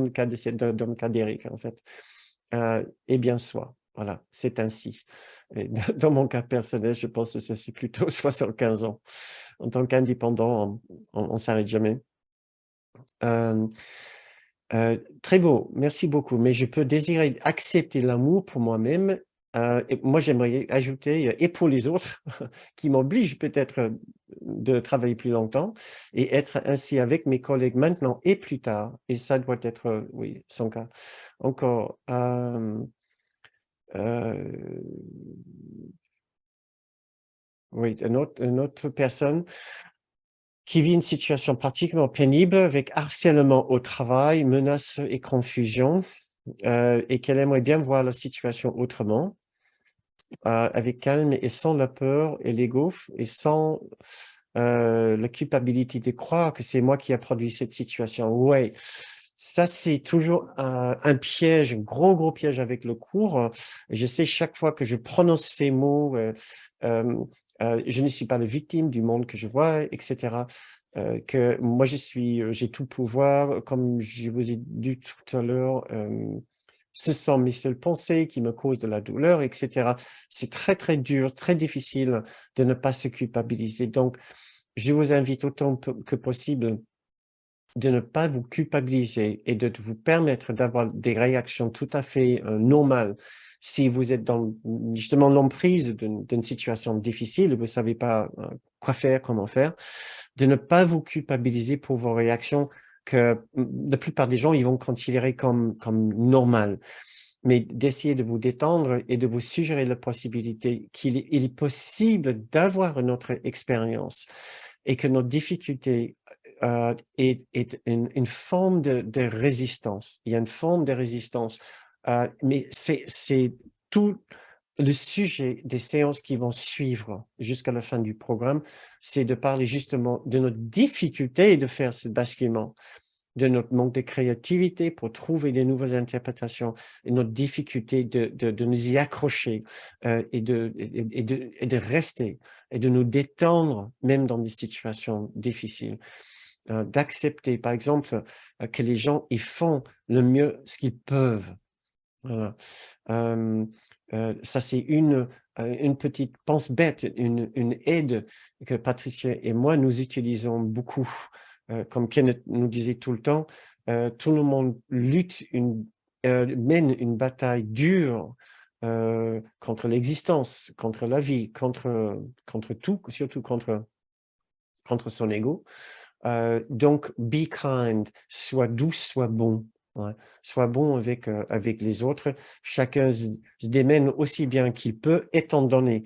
cas dans le cas d'Éric, en fait. Et bien soit. Voilà, c'est ainsi. Et dans mon cas personnel, je pense que c'est plutôt 75 ans. En tant qu'indépendant, on ne s'arrête jamais. Très beau, merci beaucoup. Mais je peux désirer accepter l'amour pour moi-même. Et moi, j'aimerais ajouter et pour les autres qui m'obligent peut-être de travailler plus longtemps et être ainsi avec mes collègues maintenant et plus tard. Et ça doit être, oui, son cas. Encore, oui, une autre personne qui vit une situation particulièrement pénible avec harcèlement au travail, menaces et confusion. Et qu'elle aimerait bien voir la situation autrement, avec calme et sans la peur et l'ego et sans la culpabilité de croire que c'est moi qui a produit cette situation. Ouais, ça c'est toujours un piège, un gros piège avec le cours. Je sais chaque fois que je prononce ces mots, je ne suis pas la victime du monde que je vois, etc. Que moi j'ai tout pouvoir, comme je vous ai dit tout à l'heure. Ce sont mes seules pensées qui me causent de la douleur, etc. C'est très dur, très difficile de ne pas se culpabiliser. Donc, je vous invite autant que possible de ne pas vous culpabiliser et de vous permettre d'avoir des réactions tout à fait normales. Si vous êtes dans justement l'emprise d'une situation difficile, vous ne savez pas quoi faire, comment faire, de ne pas vous culpabiliser pour vos réactions que la plupart des gens ils vont considérer comme normales, mais d'essayer de vous détendre et de vous suggérer la possibilité qu'il est possible d'avoir une autre expérience et que notre difficulté est une forme de résistance. Il y a une forme de résistance, mais c'est tout le sujet des séances qui vont suivre jusqu'à la fin du programme, c'est de parler justement de notre difficulté de faire ce basculement, de notre manque de créativité pour trouver des nouvelles interprétations et notre difficulté de nous y accrocher et de rester et de nous détendre même dans des situations difficiles. D'accepter, par exemple, que les gens ils font le mieux ce qu'ils peuvent. Voilà. Ça, c'est une petite pense bête, une aide que Patricia et moi, nous utilisons beaucoup. Comme Kenneth nous disait tout le temps, tout le monde mène une bataille dure contre l'existence, contre la vie, contre tout, surtout contre son ego. Donc, be kind, sois doux, sois bon. Ouais. Sois bon avec les autres. Chacun se démène aussi bien qu'il peut, étant donné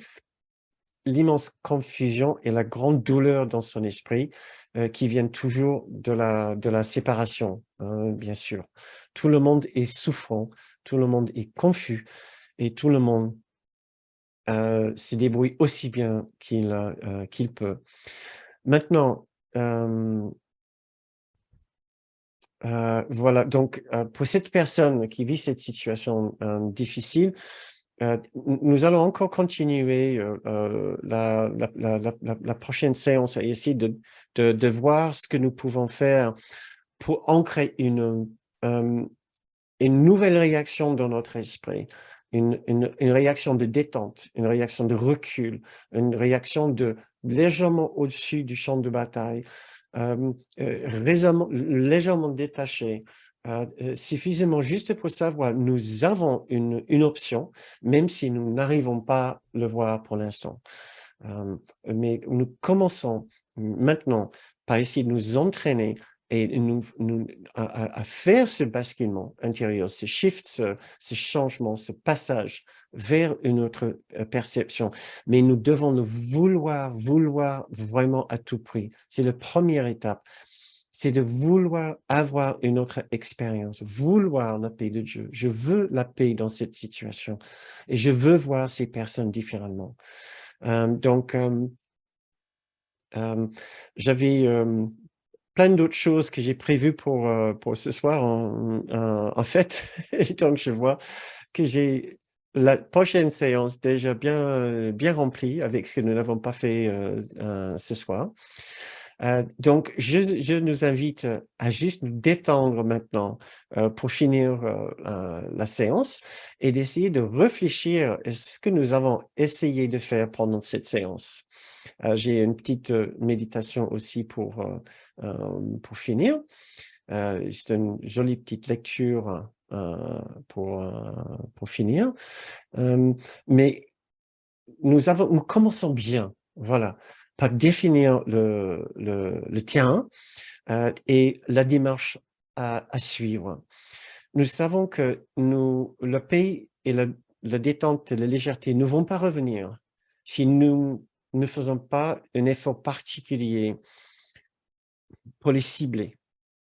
l'immense confusion et la grande douleur dans son esprit qui viennent toujours de la séparation, hein, bien sûr. Tout le monde est souffrant, tout le monde est confus et tout le monde se débrouille aussi bien qu'il peut. Maintenant, voilà, donc pour cette personne qui vit cette situation difficile, nous allons encore continuer la prochaine séance à essayer de voir ce que nous pouvons faire pour ancrer une nouvelle réaction dans notre esprit, une réaction de détente, une réaction de recul, une réaction de légèrement au-dessus du champ de bataille, légèrement détaché, suffisamment juste pour savoir nous avons une option, même si nous n'arrivons pas à le voir pour l'instant. Mais nous commençons maintenant par essayer de nous entraîner et à faire ce basculement intérieur, ce shift, ce changement, ce passage vers une autre perception. Mais nous devons le vouloir vraiment à tout prix. C'est la première étape. C'est de vouloir avoir une autre expérience, vouloir la paix de Dieu. Je veux la paix dans cette situation et je veux voir ces personnes différemment. Donc, j'avais plein d'autres choses que j'ai prévues pour ce soir. En fait, donc je vois que j'ai la prochaine séance déjà bien remplie avec ce que nous n'avons pas fait ce soir. Donc, je nous invite à juste nous détendre maintenant pour finir la séance et d'essayer de réfléchir à ce que nous avons essayé de faire pendant cette séance. J'ai une petite méditation aussi pour finir. C'est une jolie petite lecture pour finir. Mais nous commençons bien, voilà, par définir le terrain et la démarche à suivre. Nous savons que la paix et la détente et la légèreté ne vont pas revenir si nous ne faisons pas un effort particulier pour les cibler,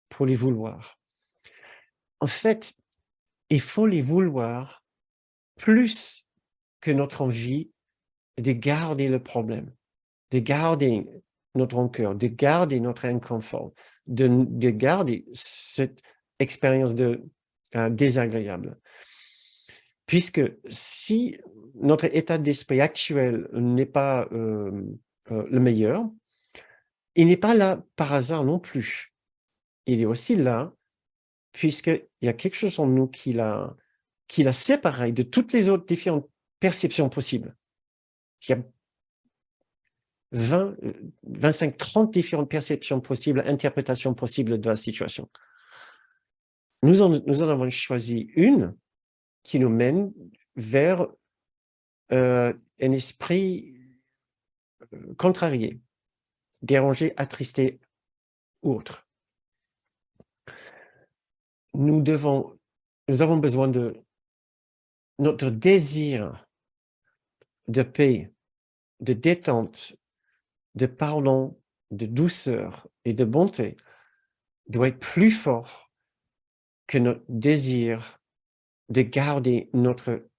pour les vouloir. En fait, il faut les vouloir plus que notre envie de garder le problème, de garder notre rancœur, de garder notre inconfort, de garder cette expérience désagréable. Puisque si notre état d'esprit actuel n'est pas le meilleur, il n'est pas là par hasard non plus. Il est aussi là puisqu'il y a quelque chose en nous qui l'a séparé de toutes les autres différentes perceptions possibles. Il y a 20, 25, 30 différentes perceptions possibles, interprétations possibles de la situation. Nous en avons choisi une qui nous mène vers un esprit contrarié, dérangé, attristé ou autre. Nous avons besoin de notre désir de paix, de détente, de pardon, de douceur et de bonté doit être plus fort que notre désir de garder notre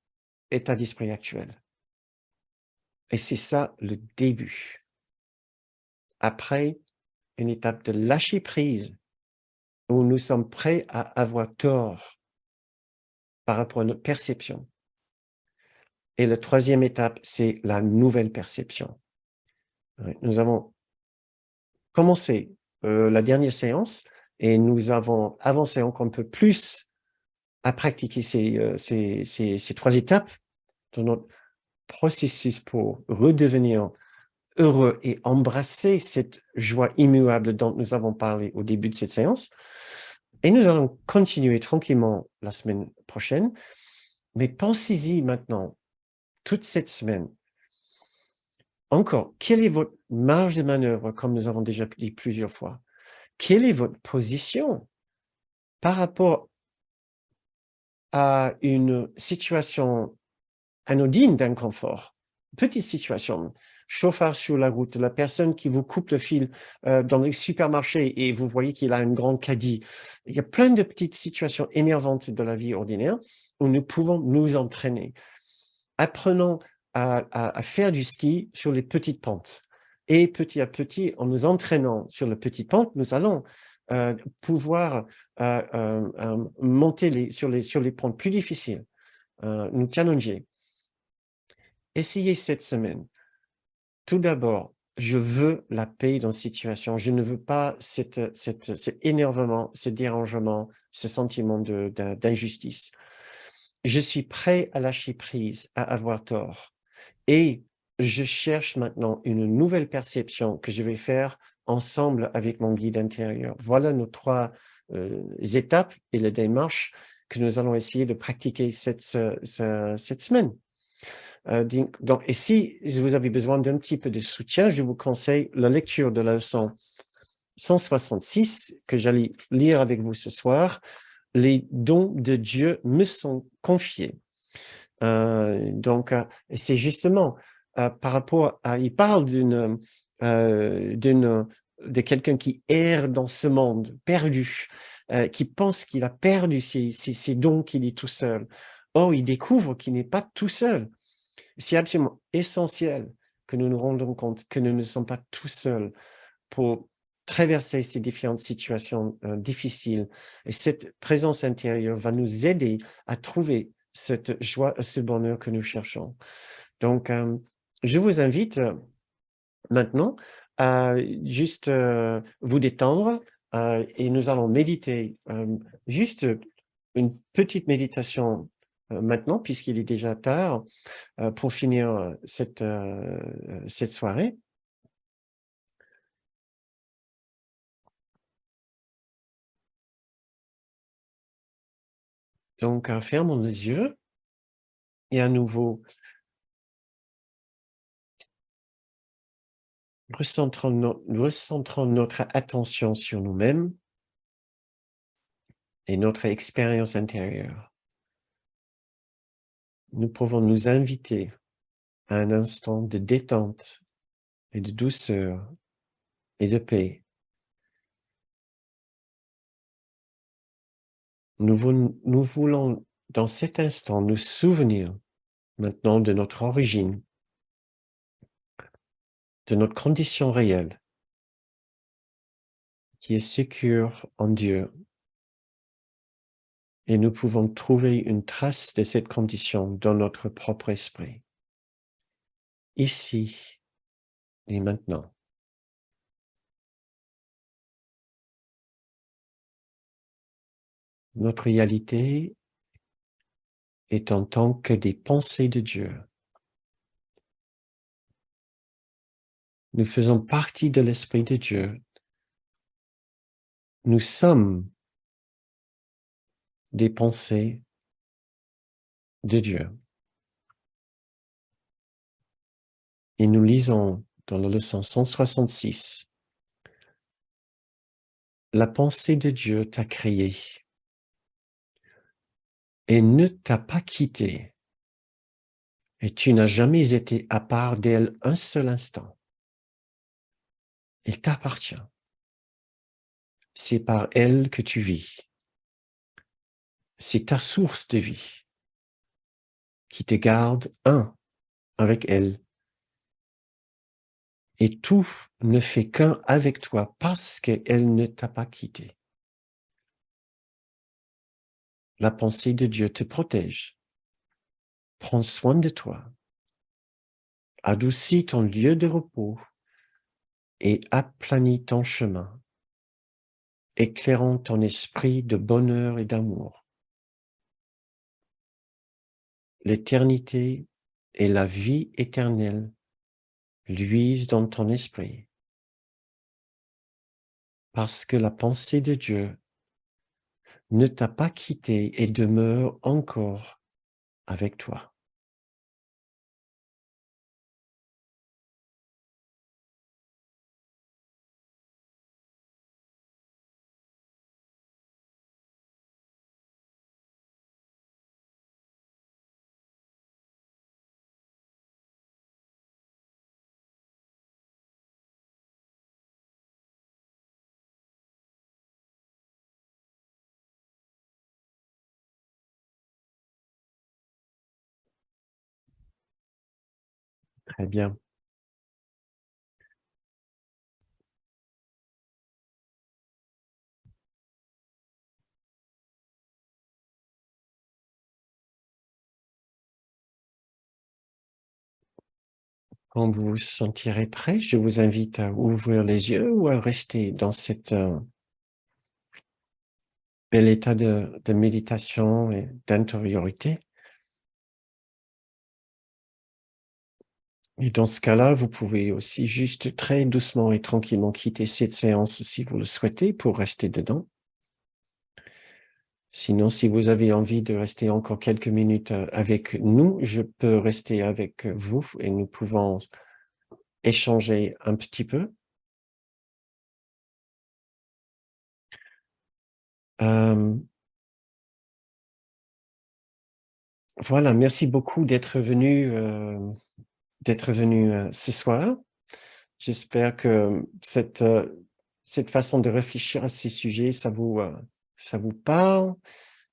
état d'esprit actuel. Et c'est ça le début. Après, une étape de lâcher prise où nous sommes prêts à avoir tort par rapport à notre perception. Et la troisième étape, c'est la nouvelle perception. Nous avons commencé la dernière séance et nous avons avancé encore un peu plus à pratiquer ces trois étapes dans notre processus pour redevenir heureux et embrasser cette joie immuable dont nous avons parlé au début de cette séance. Et nous allons continuer tranquillement la semaine prochaine. Mais pensez-y maintenant, toute cette semaine. Encore, quelle est votre marge de manœuvre, comme nous avons déjà dit plusieurs fois? Quelle est votre position par rapport à une situation anodine d'inconfort? Petite situation, chauffard sur la route, la personne qui vous coupe le fil dans le supermarché et vous voyez qu'il a une grande caddie. Il y a plein de petites situations énervantes de la vie ordinaire où nous pouvons nous entraîner. Apprenons à faire du ski sur les petites pentes. Et petit à petit, en nous entraînant sur les petites pentes, nous allons pouvoir monter sur les pentes plus difficiles, nous challenger. Essayez cette semaine. Tout d'abord, je veux la paix dans la situation. Je ne veux pas cet énervement, ce dérangement, ce sentiment d'injustice. Je suis prêt à lâcher prise, à avoir tort. Et je cherche maintenant une nouvelle perception que je vais faire ensemble avec mon guide intérieur. Voilà nos trois étapes et la démarche que nous allons essayer de pratiquer cette semaine. Donc, et si vous avez besoin d'un petit peu de soutien, je vous conseille la lecture de la leçon 166 que j'allais lire avec vous ce soir. Les dons de Dieu me sont confiés. Donc, c'est justement par rapport à, il parle de quelqu'un qui erre dans ce monde, perdu, qui pense qu'il a perdu ses dons, qu'il est tout seul. Or, il découvre qu'il n'est pas tout seul. C'est absolument essentiel que nous nous rendons compte que nous ne sommes pas tout seuls pour traverser ces différentes situations difficiles. Et cette présence intérieure va nous aider à trouver cette joie, ce bonheur que nous cherchons. Donc, je vous invite maintenant à juste vous détendre et nous allons méditer, juste une petite méditation maintenant, puisqu'il est déjà tard, pour finir cette soirée. Donc, fermons les yeux et à nouveau, recentrons notre attention sur nous-mêmes et notre expérience intérieure. Nous pouvons nous inviter à un instant de détente et de douceur et de paix. Nous voulons, dans cet instant, nous souvenir maintenant de notre origine, de notre condition réelle, qui est sécure en Dieu. Et nous pouvons trouver une trace de cette condition dans notre propre esprit, ici et maintenant. Notre réalité est en tant que des pensées de Dieu. Nous faisons partie de l'Esprit de Dieu. Nous sommes des pensées de Dieu. Et nous lisons dans la leçon 166, la pensée de Dieu t'a créé et ne t'a pas quitté. Et tu n'as jamais été à part d'elle un seul instant. Il t'appartient. C'est par elle que tu vis. C'est ta source de vie qui te garde un avec elle. Et tout ne fait qu'un avec toi parce qu'elle ne t'a pas quitté. La pensée de Dieu te protège. Prends soin de toi. Adoucis ton lieu de repos et aplanis ton chemin, éclairant ton esprit de bonheur et d'amour. L'éternité et la vie éternelle luisent dans ton esprit, parce que la pensée de Dieu ne t'a pas quitté et demeure encore avec toi. Très bien. Quand vous vous sentirez prêt, je vous invite à ouvrir les yeux ou à rester dans cet bel état de méditation et d'intériorité. Et dans ce cas-là, vous pouvez aussi juste très doucement et tranquillement quitter cette séance si vous le souhaitez pour rester dedans. Sinon, si vous avez envie de rester encore quelques minutes avec nous, je peux rester avec vous et nous pouvons échanger un petit peu. Voilà, merci beaucoup d'être venu ce soir. J'espère que cette façon de réfléchir à ces sujets, ça vous parle,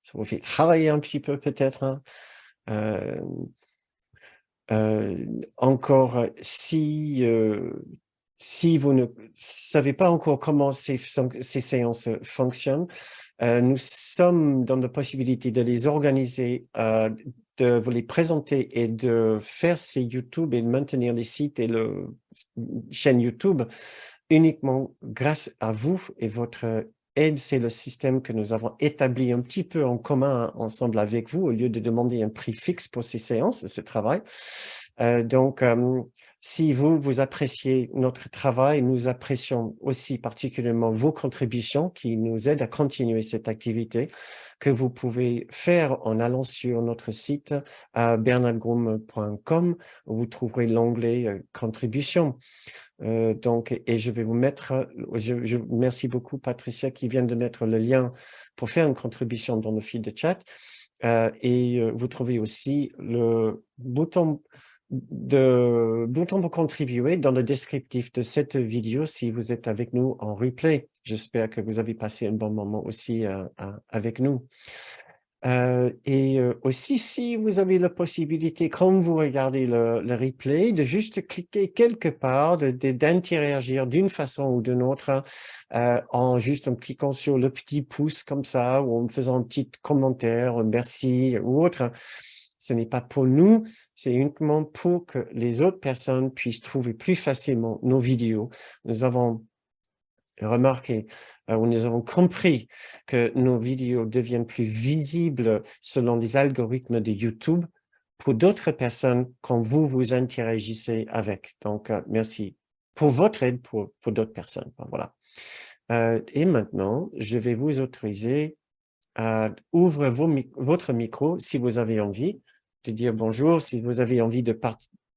ça vous fait travailler un petit peu peut-être, hein. Euh, Encore, si vous ne savez pas encore comment ces séances fonctionnent, nous sommes dans la possibilité de les organiser, de vous les présenter et de faire ces YouTube et de maintenir les sites et le chaîne YouTube uniquement grâce à vous et votre aide. C'est le système que nous avons établi un petit peu en commun ensemble avec vous, au lieu de demander un prix fixe pour ces séances, ce travail. Donc, si vous appréciez notre travail, nous apprécions aussi particulièrement vos contributions qui nous aident à continuer cette activité que vous pouvez faire en allant sur notre site bernardgroom.com où vous trouverez l'onglet contributions. Donc, et je vais vous mettre, merci beaucoup Patricia qui vient de mettre le lien pour faire une contribution dans le fil de chat. Vous trouvez aussi le bouton pour contribuer dans le descriptif de cette vidéo si vous êtes avec nous en replay. J'espère que vous avez passé un bon moment aussi avec nous. Aussi, si vous avez la possibilité, quand vous regardez le replay, de juste cliquer quelque part, d'interagir d'une façon ou d'une autre, en cliquant sur le petit pouce comme ça, ou en faisant un petit commentaire, un merci ou autre. Ce n'est pas pour nous, c'est uniquement pour que les autres personnes puissent trouver plus facilement nos vidéos. Nous avons remarqué, où nous avons compris que nos vidéos deviennent plus visibles selon les algorithmes de YouTube pour d'autres personnes quand vous interagissez avec. Donc, merci. pour votre aide pour d'autres personnes. Voilà. Et maintenant, je vais vous autoriser à ouvrir votre micro si vous avez envie de dire bonjour, si vous avez envie de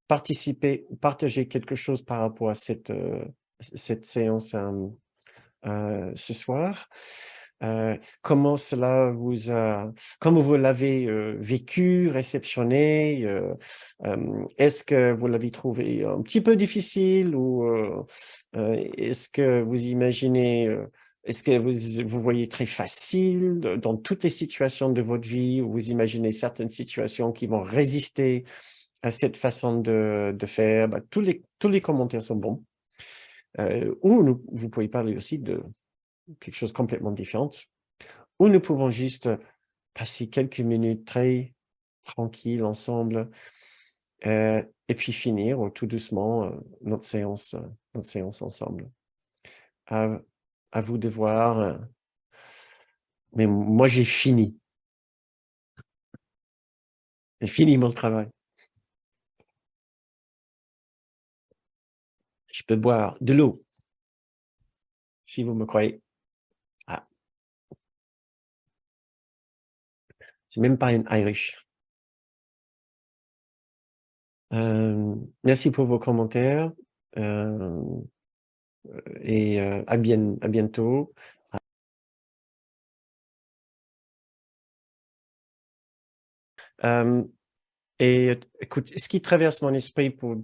participer, partager quelque chose par rapport à cette séance ce soir. Comment cela vous a, comment vous l'avez vécu, réceptionné, est-ce que vous l'avez trouvé un petit peu difficile ou est-ce que vous imaginez, est-ce que vous voyez très facile dans toutes les situations de votre vie, ou vous imaginez certaines situations qui vont résister à cette façon de faire? Tous les commentaires sont bons. Ou vous pouvez parler aussi de quelque chose de complètement différent, ou nous pouvons juste passer quelques minutes très tranquilles ensemble et puis finir tout doucement notre séance ensemble. À vous de voir, mais moi j'ai fini. J'ai fini mon travail. Je peux boire de l'eau, si vous me croyez. Ah. C'est même pas une Irish. Merci pour vos commentaires et à bientôt. Et écoute, ce qui traverse mon esprit pour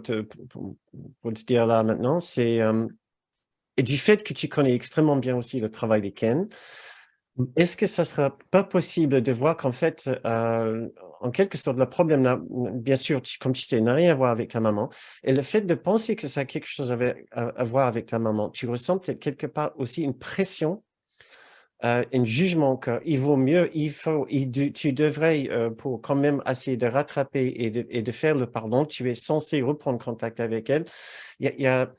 te dire là maintenant, c'est et du fait que tu connais extrêmement bien aussi le travail de Ken, est-ce que ça sera pas possible de voir qu'en fait, en quelque sorte, le problème, là, bien sûr, comme tu sais, n'a rien à voir avec ta maman, et le fait de penser que ça a quelque chose à voir avec ta maman, tu ressens peut-être quelque part aussi une pression, un jugement qu'il vaut mieux, tu devrais, pour quand même essayer de rattraper et de faire le pardon, tu es censé reprendre contact avec elle. Il y a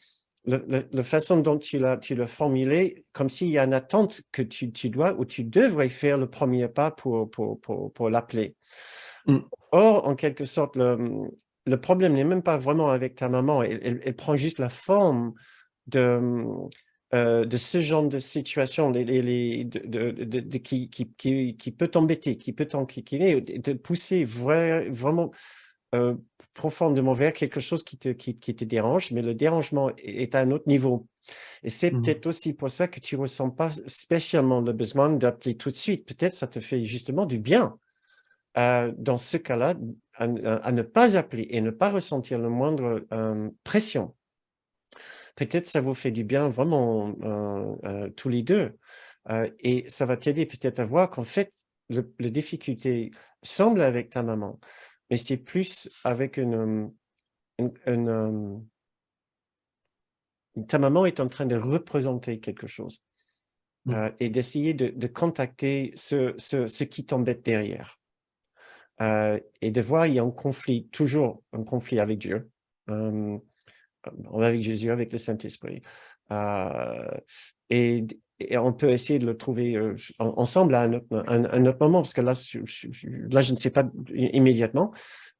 la façon dont tu l'as formulé, comme s'il y a une attente que tu dois ou tu devrais faire le premier pas pour l'appeler. Or, en quelque sorte, le problème n'est même pas vraiment avec ta maman, elle prend juste la forme de ce genre de situation qui peut t'embêter, qui peut t'enquiquiner, de pousser vraiment profondément vers quelque chose qui te dérange, mais le dérangement est à un autre niveau. Et c'est peut-être aussi pour ça que tu ne ressens pas spécialement le besoin d'appeler tout de suite. Peut-être ça te fait justement du bien dans ce cas-là à ne pas appeler et ne pas ressentir le moindre pression. Peut-être ça vous fait du bien vraiment tous les deux. Et ça va t'aider peut-être à voir qu'en fait, la difficulté semble avec ta maman, mais c'est plus avec ta maman est en train de représenter quelque chose et d'essayer de contacter ce qui t'embête derrière. Et de voir, il y a toujours un conflit avec Dieu, avec Jésus, avec le Saint-Esprit. Et on peut essayer de le trouver ensemble à un autre moment, parce que là, je ne sais pas immédiatement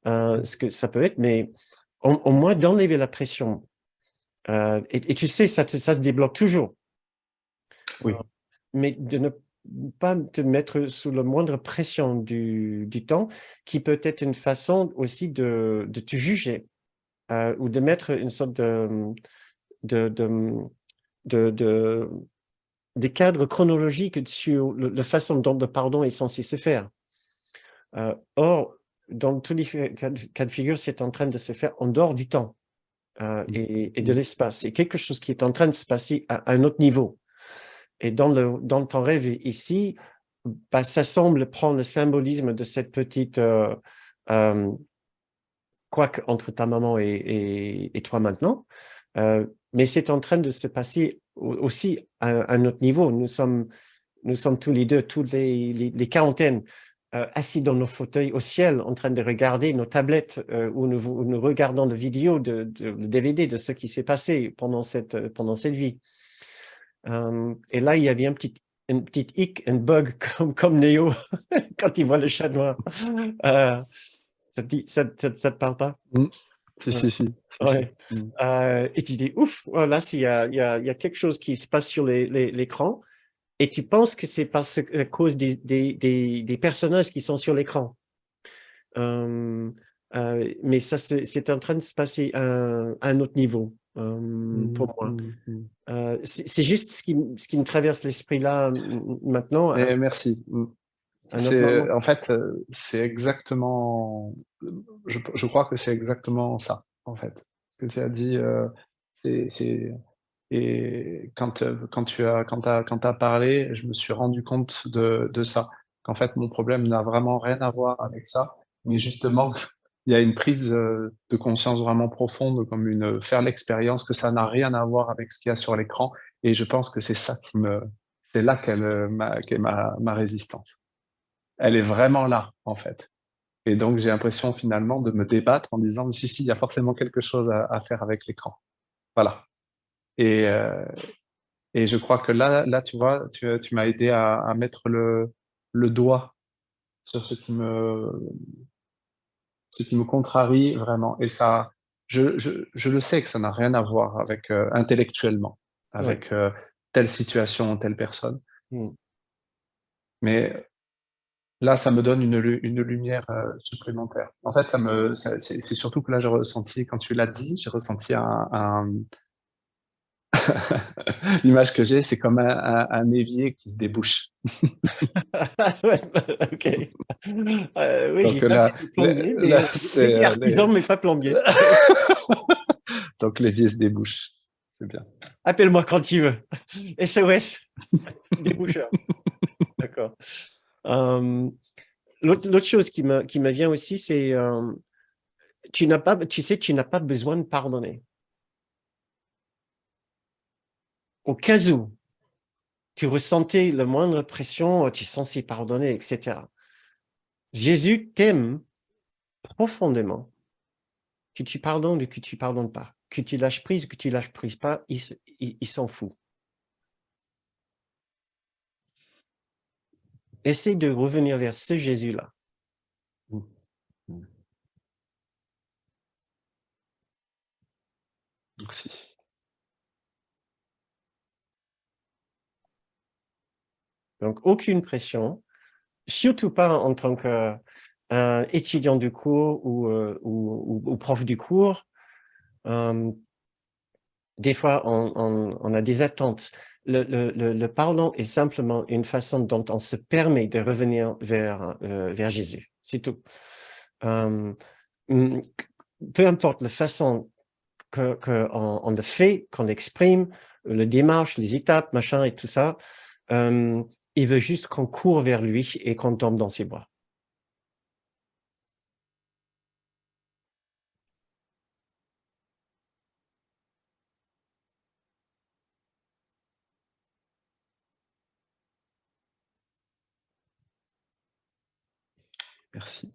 ce que ça peut être, mais au moins d'enlever la pression. Et tu sais, ça se débloque toujours. Oui. Mais de ne pas te mettre sous la moindre pression du temps, qui peut être une façon aussi de te juger ou de mettre une sorte des cadres chronologiques sur la façon dont le pardon est censé se faire. Or, dans tous les cas de figure, c'est en train de se faire en dehors du temps et de l'espace. C'est quelque chose qui est en train de se passer à un autre niveau. Et dans ton rêve ici, ça semble prendre le symbolisme de cette petite couac entre ta maman et toi maintenant. Mais c'est en train de se passer aussi à un autre niveau. Nous sommes tous les deux, toutes les quarantaines, assis dans nos fauteuils au ciel, en train de regarder nos tablettes où nous regardons la vidéo, le DVD de ce qui s'est passé pendant cette vie. Et là, il y avait une petite hic, un bug comme Neo quand il voit le chat noir. Ça te parle pas? Si. Ouais. Et tu dis, ouf, là, il y a quelque chose qui se passe sur l'écran et tu penses que c'est à cause des personnages qui sont sur l'écran. Mais ça, c'est en train de se passer à un autre niveau pour moi. C'est juste ce qui me traverse l'esprit là maintenant. Mais merci. Un autre moment. En fait, c'est exactement, je crois que c'est exactement ça, en fait. Ce que tu as dit, et quand tu as parlé, je me suis rendu compte de ça. Qu'en fait, mon problème n'a vraiment rien à voir avec ça, mais justement, il y a une prise, de conscience vraiment profonde, comme faire l'expérience que ça n'a rien à voir avec ce qu'il y a sur l'écran, et je pense que c'est là qu'est ma résistance. Elle est vraiment là, en fait. Et donc, j'ai l'impression finalement de me débattre en disant: Si, il y a forcément quelque chose à faire avec l'écran. Voilà. Et, euh, et je crois que là, tu vois, tu m'as aidé à mettre le doigt sur ce qui me contrarie vraiment. Et ça, je le sais que ça n'a rien à voir avec, intellectuellement, Ouais. avec, telle situation, telle personne. Mm. Mais là, ça me donne une lumière, supplémentaire. En fait, c'est surtout que là, j'ai ressenti, quand tu l'as dit, j'ai ressenti l'image que j'ai, c'est comme un évier qui se débouche. Ouais, ok. Oui, Donc j'ai jamais là, été plombier, là, mais j'ai été artisan, mais pas plombier. donc l'évier se débouche. C'est bien. Appelle-moi quand tu veux. SOS, déboucheur. D'accord. Euh, l'autre chose qui me vient aussi, c'est tu n'as pas besoin de pardonner. Au cas où tu ressentais la moindre pression, tu es censé pardonner, etc. Jésus t'aime profondément, que tu pardonnes ou que tu pardonnes pas, que tu lâches prise ou que tu lâches prise pas, il s'en fout. Essaye de revenir vers ce Jésus-là. Mm. Mm. Merci. Donc, aucune pression, surtout pas en tant qu'étudiant du cours ou prof du cours. Des fois, on a des attentes. Le pardon est simplement une façon dont on se permet de revenir vers Jésus. C'est tout. Euh, peu importe la façon qu'on le fait, qu'on l'exprime, le démarche, les étapes, machin et tout ça, il veut juste qu'on court vers lui et qu'on tombe dans ses bras. Merci.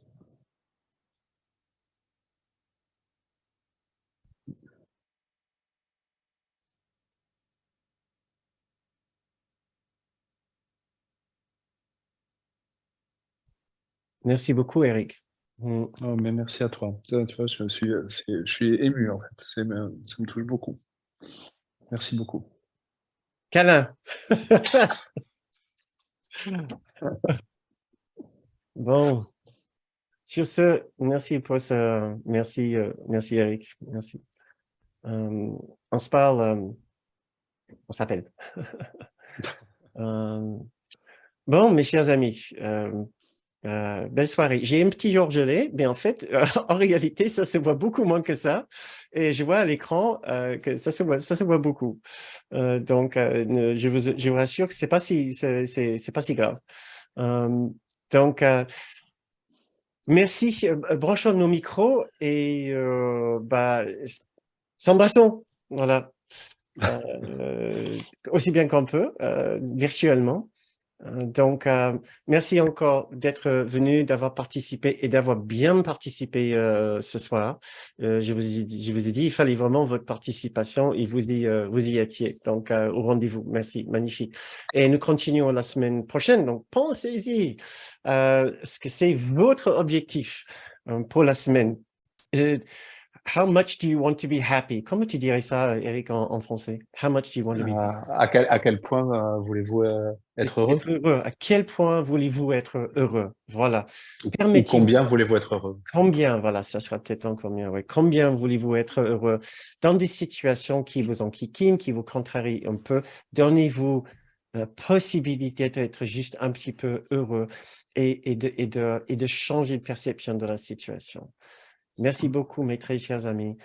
Merci beaucoup, Eric. Oh, mais merci à toi. Tu vois, je suis ému, en fait. Ça me touche beaucoup. Merci beaucoup. Câlin. Bon, sur ce, merci pour ça. Merci Eric. Merci. On se parle, on s'appelle. Bon, mes chers amis, belle soirée. J'ai un petit orgelet, mais en fait, en réalité, ça se voit beaucoup moins que ça. Et je vois à l'écran que ça se voit beaucoup. Donc, je vous rassure que c'est pas si grave. Euh, donc, merci. Branchons nos micros et s'embrassons. Voilà. Aussi bien qu'on peut, virtuellement. Donc, merci encore d'être venu, d'avoir participé et d'avoir bien participé ce soir. Je vous ai dit, il fallait vraiment votre participation et vous y étiez. Donc, au rendez-vous. Merci, magnifique. Et nous continuons la semaine prochaine. Donc, pensez-y ce que c'est votre objectif pour la semaine. How much do you want to be happy? Comment tu dirais ça, Eric, en français? How much do you want to be À quel point voulez-vous être heureux? être heureux? À quel point voulez-vous être heureux? Voilà. Ou Permettez-vous combien voulez-vous être heureux? combien, voilà, ça sera peut-être encore mieux, oui. Combien voulez-vous être heureux dans des situations qui vous enquiquinent, qui vous contrarient un peu? Donnez-vous la possibilité d'être juste un petit peu heureux et de changer de perception de la situation. Merci beaucoup, mes très chers amis.